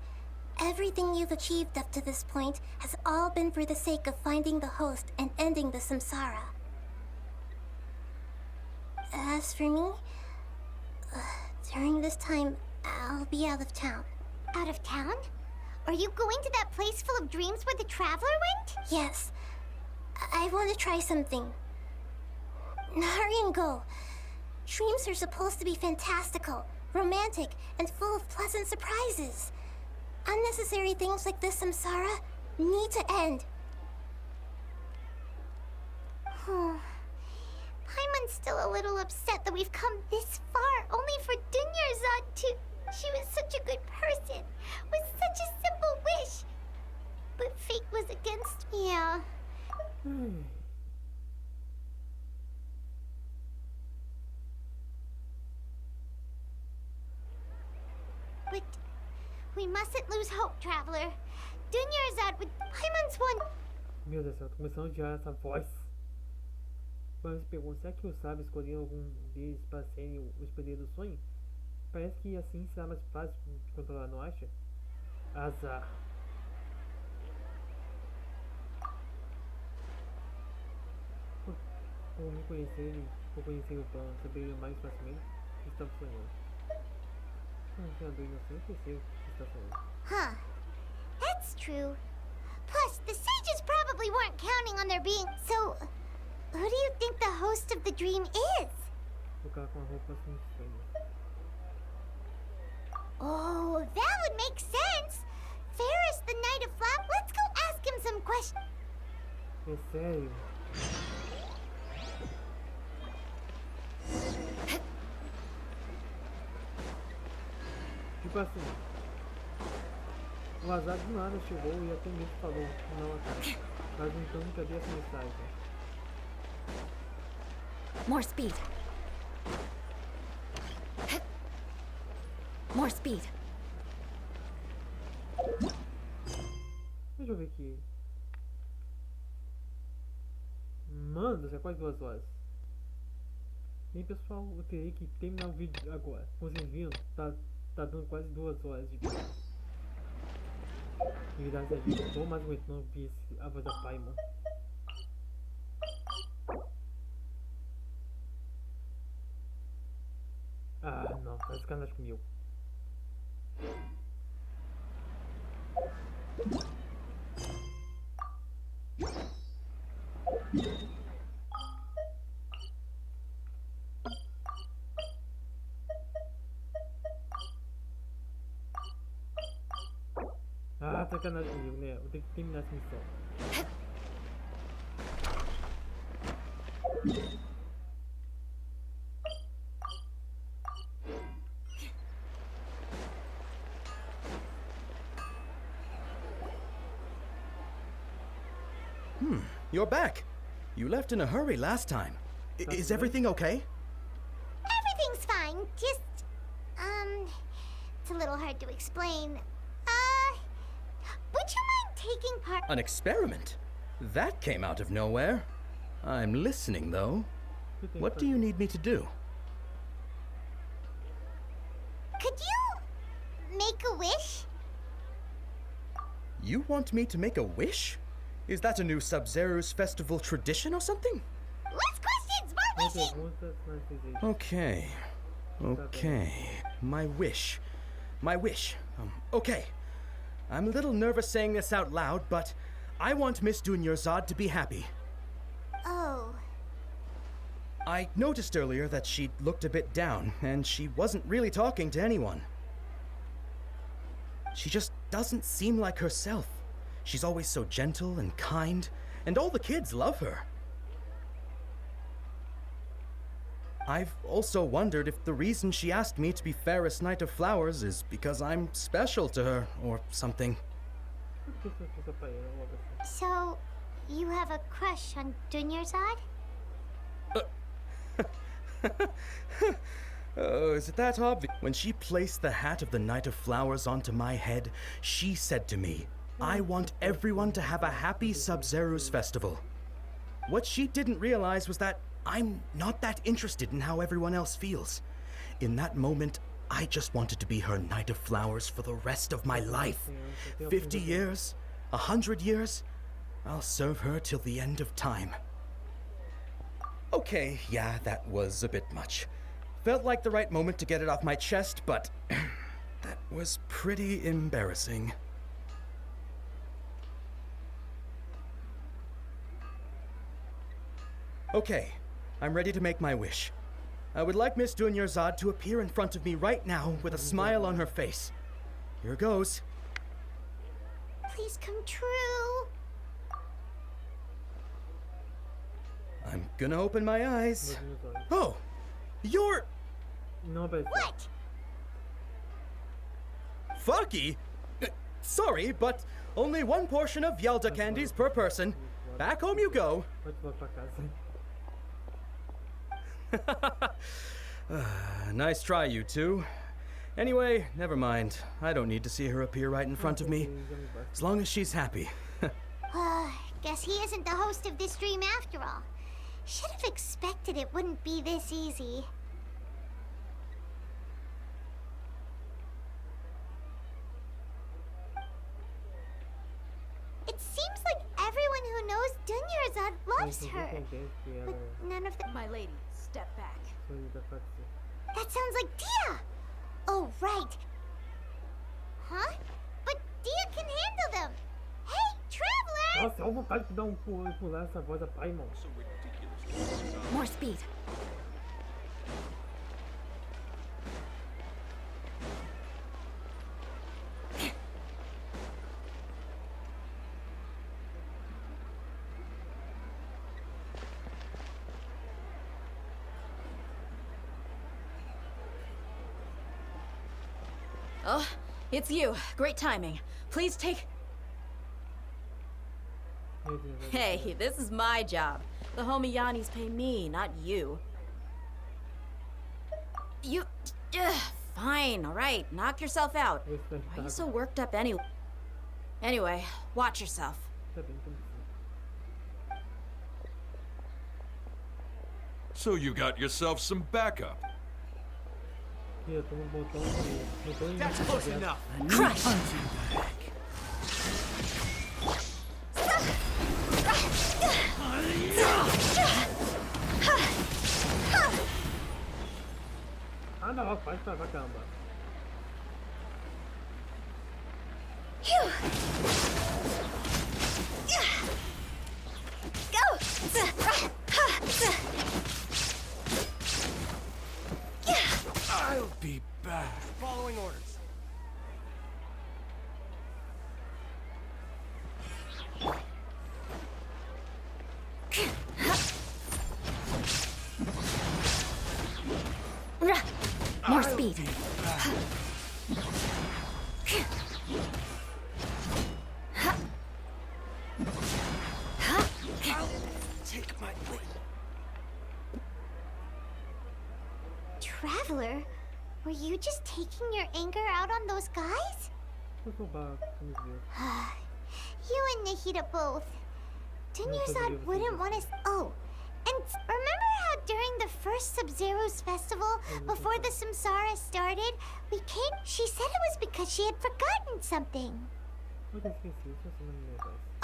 everything you've achieved up to this point has all been for the sake of finding the host and ending the samsara. As for me, During this time, I'll be out of town. Out of town? Are you going to that place full of dreams where the traveler went? Yes. I want to try something. Hurry and go. Dreams are supposed to be fantastical, romantic, and full of pleasant surprises. Unnecessary things like this samsara need to end. Paimon's still a little upset that we've come this far only for Dunyarzad to... She was such a good person, with such a simple wish. But fate was against me. Yeah. But we mustn't lose hope, traveler. Dunyarzad with Paimon's one. Meu Deus do céu, tô começando a odiar essa voz. Quando se pergunta, será que os sábios escolheram algum deles para serem o escolhido do sonho? Parece que assim será mais fácil de controlar, não acha? Azar. Como me conhecer e por conhecer o plano, saber mais facilmente o que estava sonhando. Um treinador inocente eu sei o que está sonhando. Huh. That's true. Plus, the sages probably weren't counting on there being... So, who do you think the host of the dream is? O cara com a roupa assim estranha. Oh, that would make sense. Ferris, the Knight of Flap, let's go ask him some questions. É sério? Tipo assim, o azar do nada chegou e até mesmo falou não ataque. Mas então cadê essa mensagem? More speed. More speed. Deixa eu ver aqui. Mano, isso é quase 2 horas. E pessoal, eu terei que terminar o vídeo agora. Como vocês viram, tá dando quase 2 horas de vídeo. De verdade, eu tô mais aguentando ouvir a voz da Paimon. Ah, não, tá sacanagem comigo. Ah, sacanagem comigo, né? Vou ter que terminar essa missão. You're back. You left in a hurry last time. Is everything okay? Everything's fine, just... It's a little hard to explain. Would you mind taking part... An experiment? That came out of nowhere. I'm listening, though. What do you need me to do? Could you... make a wish? You want me to make a wish? Is that a new Sabzeruz festival tradition or something? Less questions, more wishing! Okay. My wish. Okay. I'm a little nervous saying this out loud, but I want Miss Dunyarzad to be happy. Oh. I noticed earlier that she looked a bit down, and she wasn't really talking to anyone. She just doesn't seem like herself. She's always so gentle and kind, and all the kids love her. I've also wondered if the reason she asked me to be fairest Knight of Flowers is because I'm special to her, or something. So, you have a crush on Dunyarzad? Oh, is it that obvious? When she placed the hat of the Knight of Flowers onto my head, she said to me, I want everyone to have a happy Sabzeruz festival. What she didn't realize was that I'm not that interested in how everyone else feels. In that moment, I just wanted to be her Knight of Flowers for the rest of my life. 50 years, 100 years, I'll serve her till the end of time. Okay, yeah, that was a bit much. felt like the right moment to get it off my chest, but that was pretty embarrassing. Okay, I'm ready to make my wish. I would like Miss Dunyarzad to appear in front of me right now with a smile on her face. Here goes. Please come true. I'm gonna open my eyes. Oh, you're... No, but What? Fucky? Sorry, but only one portion of Yalda candies per person. Back home you go. pode voltar pra casa. Nice try, you two. Anyway, never mind. I don't need to see her appear right in front of me. As long as she's happy. Guess he isn't the host of this dream after all. Should have expected it wouldn't be this easy. It seems like everyone who knows Dunyarzad loves her. But none of them. My lady, step back. That sounds like Dia! Oh, right. Huh? But Dia can handle them! Hey, traveler! Nossa, eu vontade de dar pular essa voz a Paimon. More speed. Oh, it's you. Great timing. Please take... Hey, this is my job. The homie Yanni's pay me, not you. You... fine, alright. Knock yourself out. Why are you so worked up anyway? Anyway, watch yourself. So you got yourself some backup. That's close enough. Crush! Ah, não, vai pra caramba. I'll be back. Following orders. More speed. I'll take my place. Traveler, were you just taking your anger out on those guys? You and Nahida both. Dunyarzad wouldn't want us. Oh, and remember how during the first Sabzeruz festival, before the samsara started, we came? She said it was because she had forgotten something.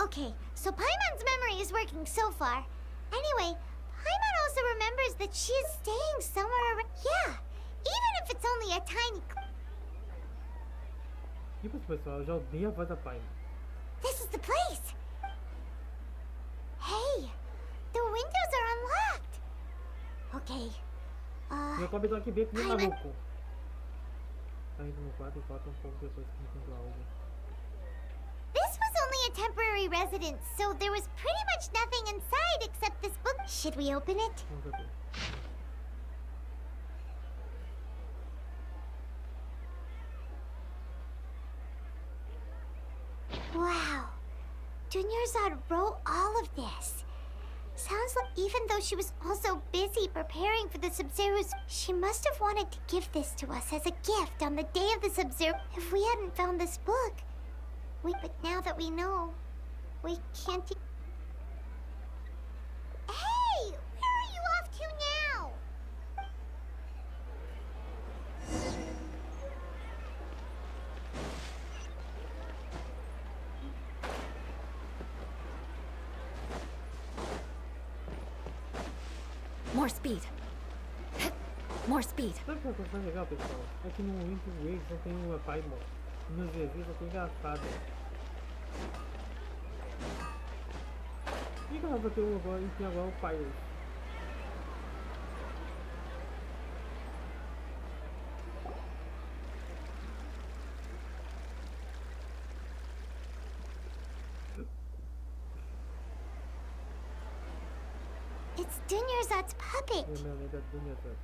Okay, so Paimon's memory is working so far. Anyway, Paimon also remembers that she is staying somewhere around. Yeah, even if it's only a tiny. Tipo, pessoal, eu já odeio a voz da Paimon. This is the place. Hey, the windows are unlocked. Okay. Meu cabelo aqui bem que nem Paimon. maluco. Tá indo no quarto e falta pouco depois que encontrou algo. This was only a temporary residence, so there was pretty much nothing inside except this book. Should we open it? Vamos abrir. Wow. Dunyarzad wrote all of this. Sounds like even though she was also busy preparing for the Sabzeruz, she must have wanted to give this to us as a gift on the day of the Sabzeruz. If we hadn't found this book, but now that we know, we can't. Hey, where are you off to now? More speed. More speed. Sabe o que é uma coisa mais legal, pessoal? É que no Into Eles não tem uma Paimon. Nos Eles só tem garrafada. E que ela vai ter um agora e tem agora o Paimon. It's Dunyarzad's puppet. É minha lenda Dunyarzad.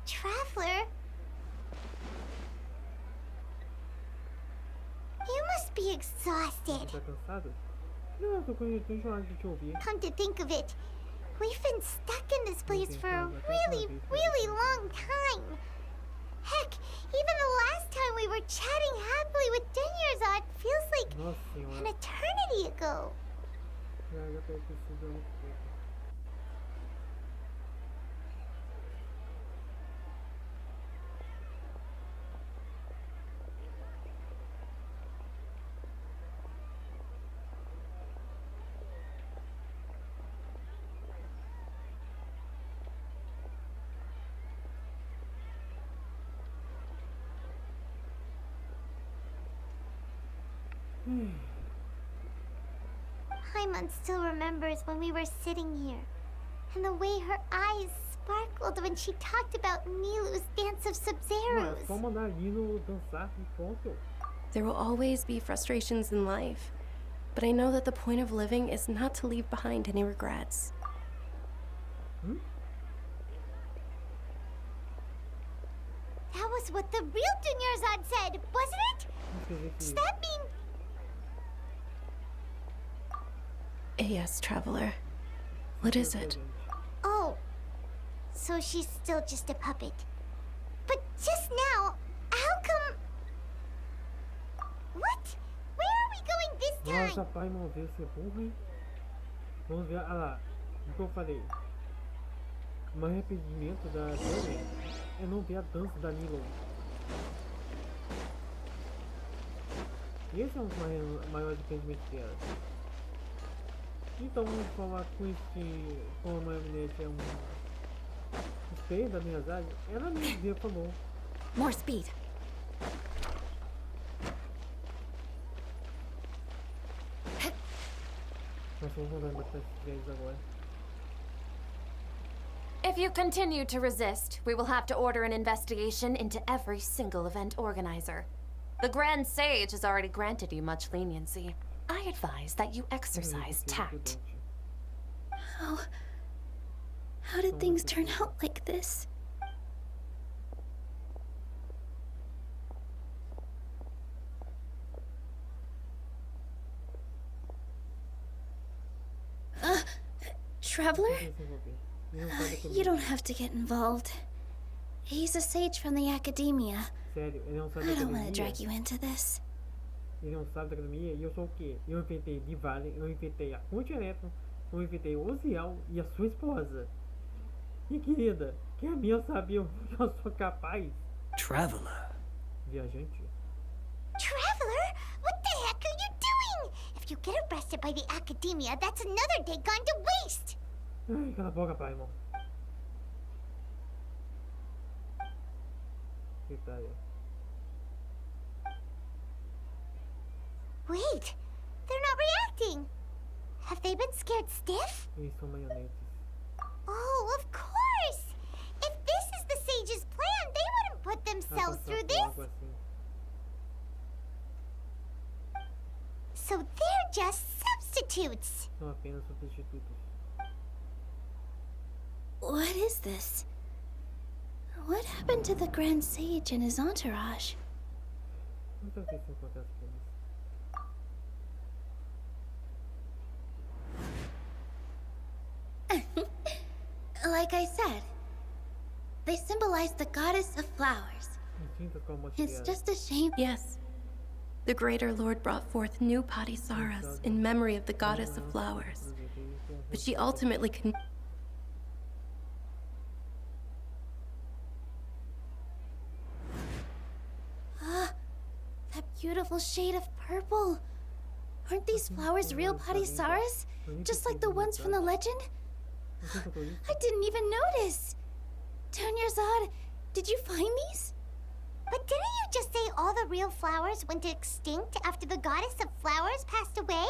Traveler? You must be exhausted. Tá cansado? Não, eu tô enjoado de te ouvir. Come to think of it, we've been stuck in this place for a really long time. Heck, even the last time we were chatting happily with Dunyarzad feels like Nossa an senhora. eternity ago. Já tô precisando um pouco. Paimon still remembers when we were sitting here, and the way her eyes sparkled when she talked about Nilu's dance of Não, é Sabzeruz. só mandar Nilo dançar e pronto. There will always be frustrations in life, but I know that the point of living is not to leave behind any regrets. That was what the real Dunyarzad said, wasn't it? Does that mean Yes, traveler. What is it? Oh, so she's still just a puppet. But just now, how come... What? Where are we going this Nossa, time? Paimon veio ser burro, hein? Vamos ver, ah lá, o que eu falei. O maior arrependimento da Dani é não ver a dança da Nilo. Esse é um dos maiores arrependimentos dela. Então vamos falar com este, como a marionete é um espelho da Dunyarzad, ela mesma falou. More speed. Nós vamos mandar bastante vezes agora. If you continue to resist, we will have to order an investigation into every single event organizer. The Grand Sage has already granted you much leniency. I advise that you exercise tact. How did things turn out like this? Traveler? You don't have to get involved. He's a sage from the academia. Sério, ele não sabe I da don't want to academia. drag you into this. Ele não sabe da academia e eu sou o quê? Eu inventei Divale, eu inventei a Ponte Elétrica, eu inventei o Ozial e a sua esposa. E querida, que a minha sabia o que eu sou capaz? Traveler. Viajante? Traveler, what the heck are you doing? If you get arrested by the academia, that's another day gone to waste. Ai, cala a boca, Paimon. Secretária. Wait, they're not reacting. Have they been scared stiff? Eles são marionetes. Oh, of course! If this is the sage's plan, they wouldn't put themselves through this. Algo assim. So they're just substitutes. São apenas substitutos. What is this? What happened to the Grand Sage and his entourage? Muitas vezes isso acontece com eles. Like I said, they symbolize the goddess of flowers. Me sinto como It's just a shame. Yes. The Greater Lord brought forth new Patisaras in memory of the goddess of flowers. But she ultimately con- That beautiful shade of purple. Aren't these flowers real Patisaras? Just like the ones from the legend? I didn't even notice! Dunyarzad, did you find these? But didn't you just say all the real flowers went extinct after the goddess of flowers passed away?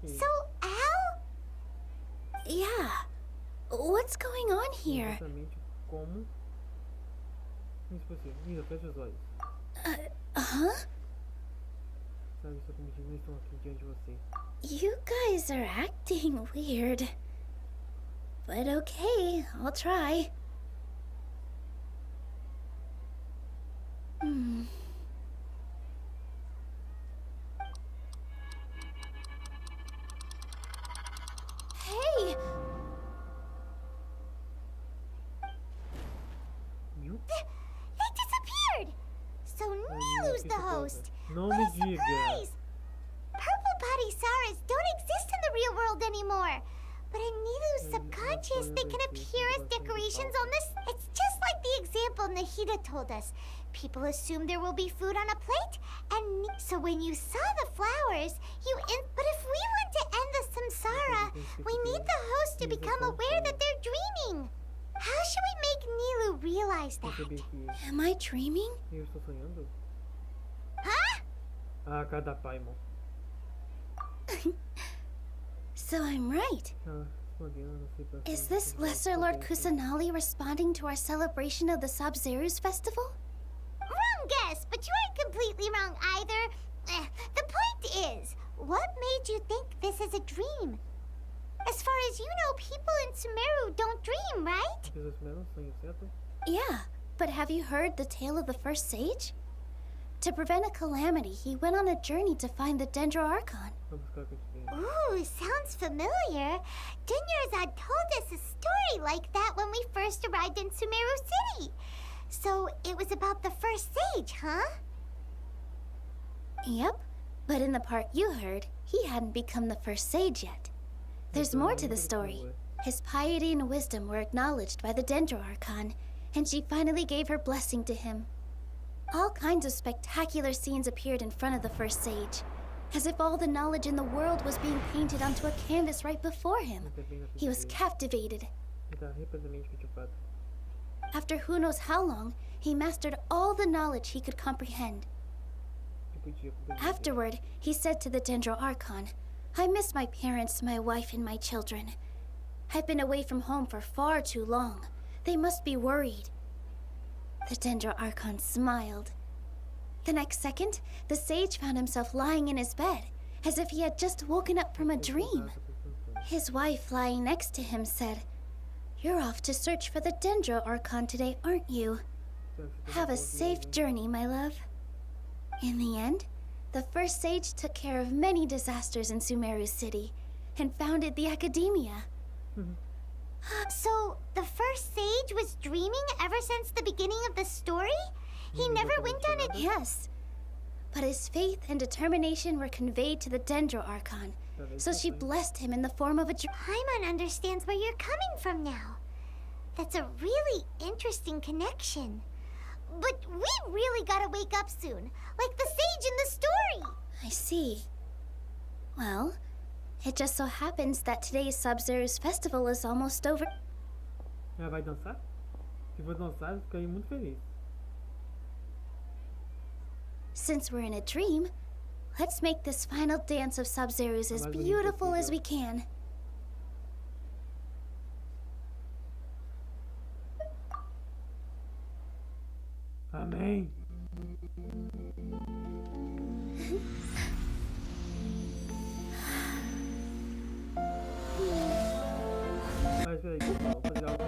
So, how? Yeah. What's going on here? Como? Tipo assim, Nahida, fecha os olhos. Huh? Sabe, sua comidinha não estão aqui diante de você. You guys are acting weird. But okay, I'll try. Hey! They disappeared! So Nilu's the host! Não What me a diga. surprise! Purple Patisaras don't exist in the real world anymore. But in Nilu's subconscious, they can appear as decorations on this. It's just like the example Nahida told us. People assume there will be food on a plate, and so when you saw the flowers, But if we want to end the samsara, we need the host to become aware that they're dreaming. How should we make Nilu realize that? Am I dreaming? Eu estou sonhando? Huh? Ah, cada Paimon. So I'm right. Is this Lesser Lord Kusanali responding to our celebration of the Sabzeruz festival? Wrong guess, but you aren't completely wrong either. The point is, what made you think this is a dream? As far as you know, people in Sumeru don't dream, right? Yeah, but have you heard the tale of the first sage? To prevent a calamity, he went on a journey to find the Dendroarchon. Ooh, sounds familiar. Dunyarzad told us a story like that when we first arrived in Sumeru City. So it was about the first sage, huh? Yep, but in the part you heard, he hadn't become the first sage yet. There's more to the story. His piety and wisdom were acknowledged by the Dendroarchon, and she finally gave her blessing to him. All kinds of spectacular scenes appeared in front of the first sage, as if all the knowledge in the world was being painted onto a canvas right before him. He was captivated. After who knows how long, he mastered all the knowledge he could comprehend. Afterward, he said to the Dendroarchon, I miss my parents, my wife, and my children. I've been away from home for far too long. They must be worried. The Dendroarchon smiled. The next second, the sage found himself lying in his bed, as if he had just woken up from a dream. His wife, lying next to him, said, You're off to search for the Dendroarchon today, aren't you? Have a safe journey, my love. In the end, the first sage took care of many disasters in Sumeru City and founded the academia. So, the first sage was dreaming ever since the beginning of the story? He never went on it? Yes. But his faith and determination were conveyed to the Dendroarchon, so she blessed him in the form of a Paimon understands where you're coming from now. That's a really interesting connection. But we really gotta wake up soon, like the sage in the story. I see. Well, it just so happens that today's Sabzeruz festival is almost over. Ela vai dançar? Se for dançar, eu ficaria muito feliz. Since we're in a dream, let's make this final dance of Sabzeruz as beautiful as we can. Amém. Mas peraí, vou fazer algo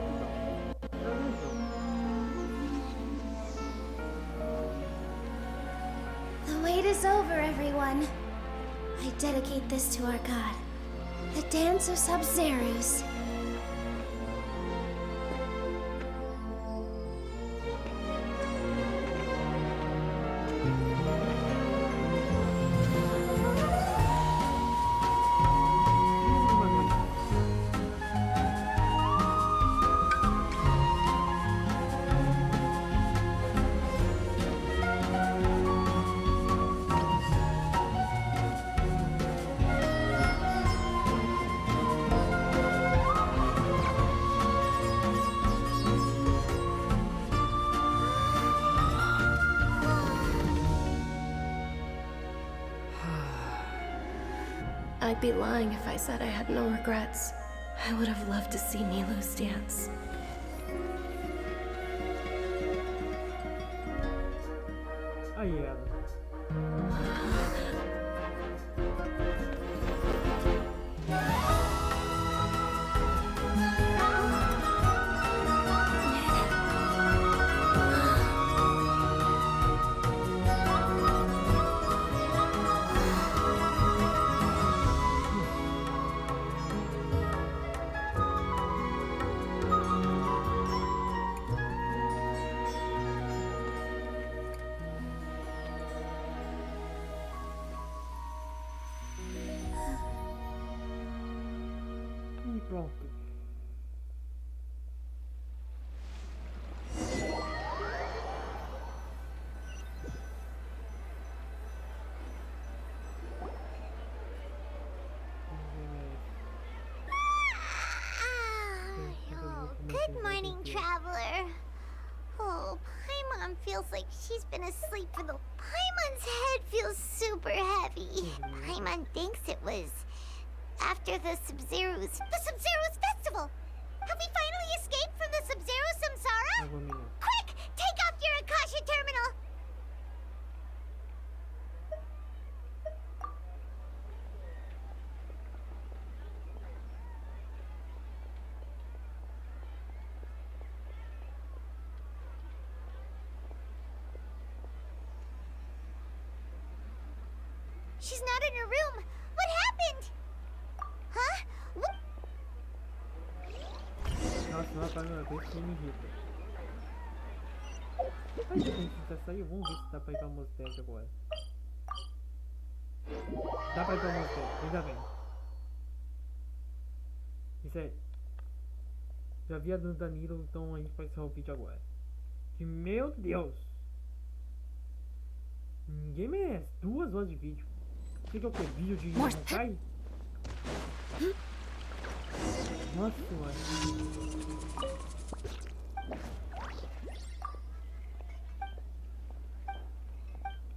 The wait is over, everyone. I dedicate this to our god, the dance of Sabzeruz. I'd be lying if I said I had no regrets. I would have loved to see Nilou's dance. Aí ela. E pronto. Good morning, traveler. Oh, Paimon feels like she's been asleep for the... Paimon's head feels super heavy. Paimon thinks it was after the Sabzeruz. The Sabzeruz Festival! Have we finally escaped from the Sabzeruz samsara? Quick! Take off your Akasha terminal! She's not in her room. What happened? Huh? What? Nossa, não apaga uma vez que me irrita. Ai, gente, já saiu. Vamos ver se dá pra ir pra Mosteg agora. Dá pra ir pra Mosteg, ainda bem. Isso aí. Já vi a do Danilo, então a gente vai encerrar o vídeo agora. Que meu Deus! Ninguém merece 2 horas de vídeo. O que é o que? Vídeo de Honkai? Nossa senhora.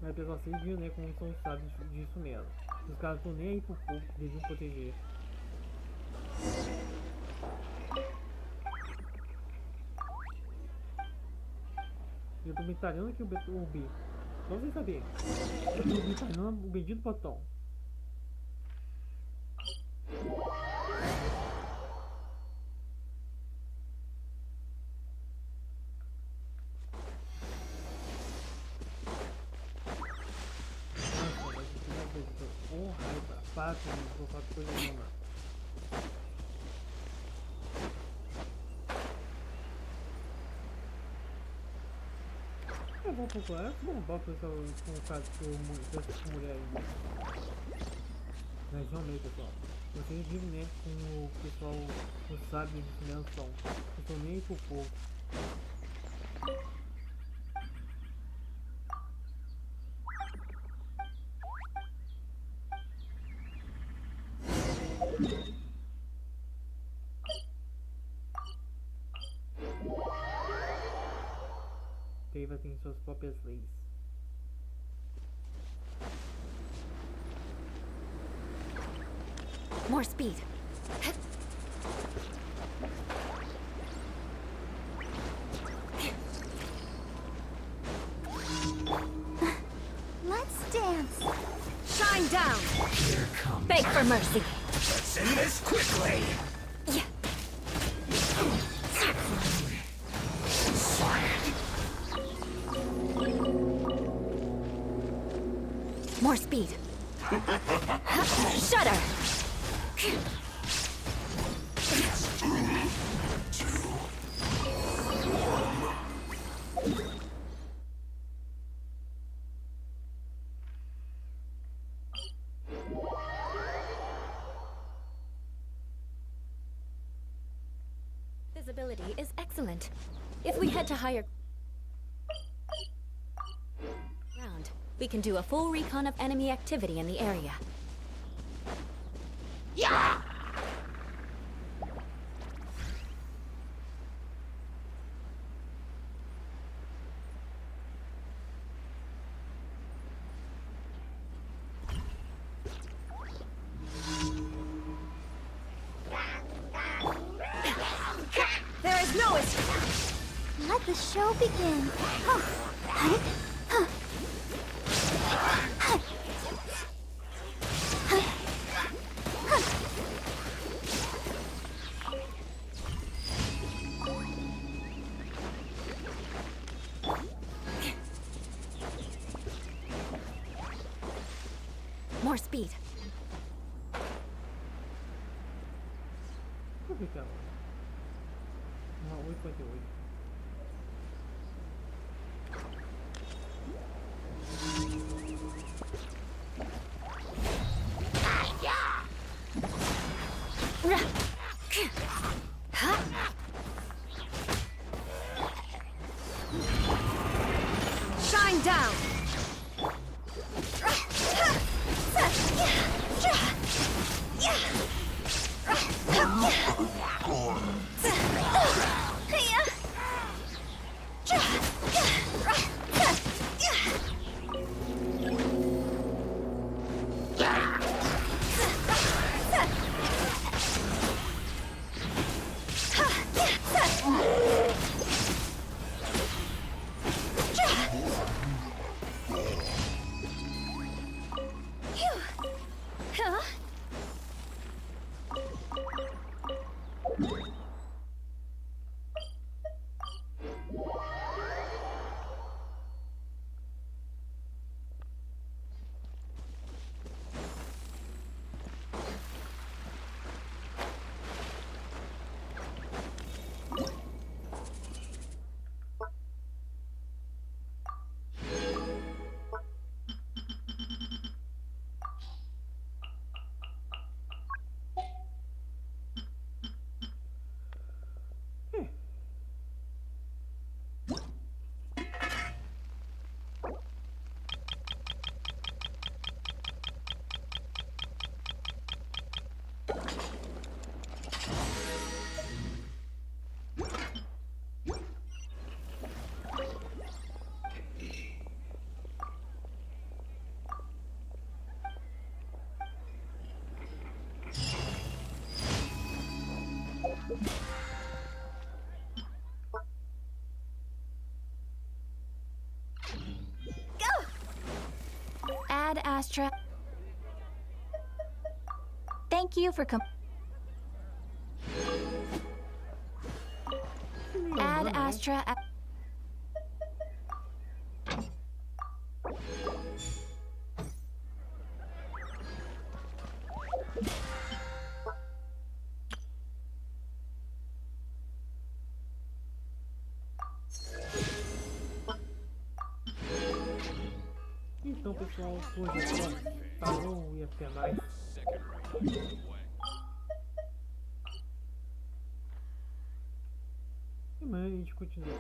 Mas pessoal, vocês viram, né, como são sábios disso mesmo. Os caras estão nem aí pro povo que deviam proteger. Eu tô mentalhando aqui o B. Só vocês saberem. Eu tô mentalhando o bendito botão. Nossa, vai ter que dar coisa. Oh, raiva. Parte, vou falar coisa nenhuma. Eu vou procurar, bom, bom pessoal, com o caso com mulher aí. Mas realmente, pessoal, vocês vivem, né, com o pessoal, os sábios de dimensão, não estão nem aí pro povo. Teiva tem suas próprias leis. More speed. Let's dance. Shine down. Here comes. Beg for mercy. Let's end this quickly. Yeah. More speed. Shudder. Visibility is excellent. If we head to higher ground, we can do a full recon of enemy activity in the area. Yeah! Let the show begin. More speed. Por que que ela? Não, 8,58. Shine down. Ad Astra. Thank you for Ad Astra. Então, pessoal, hoje é só. Falou e até mais. E amanhã a gente continua.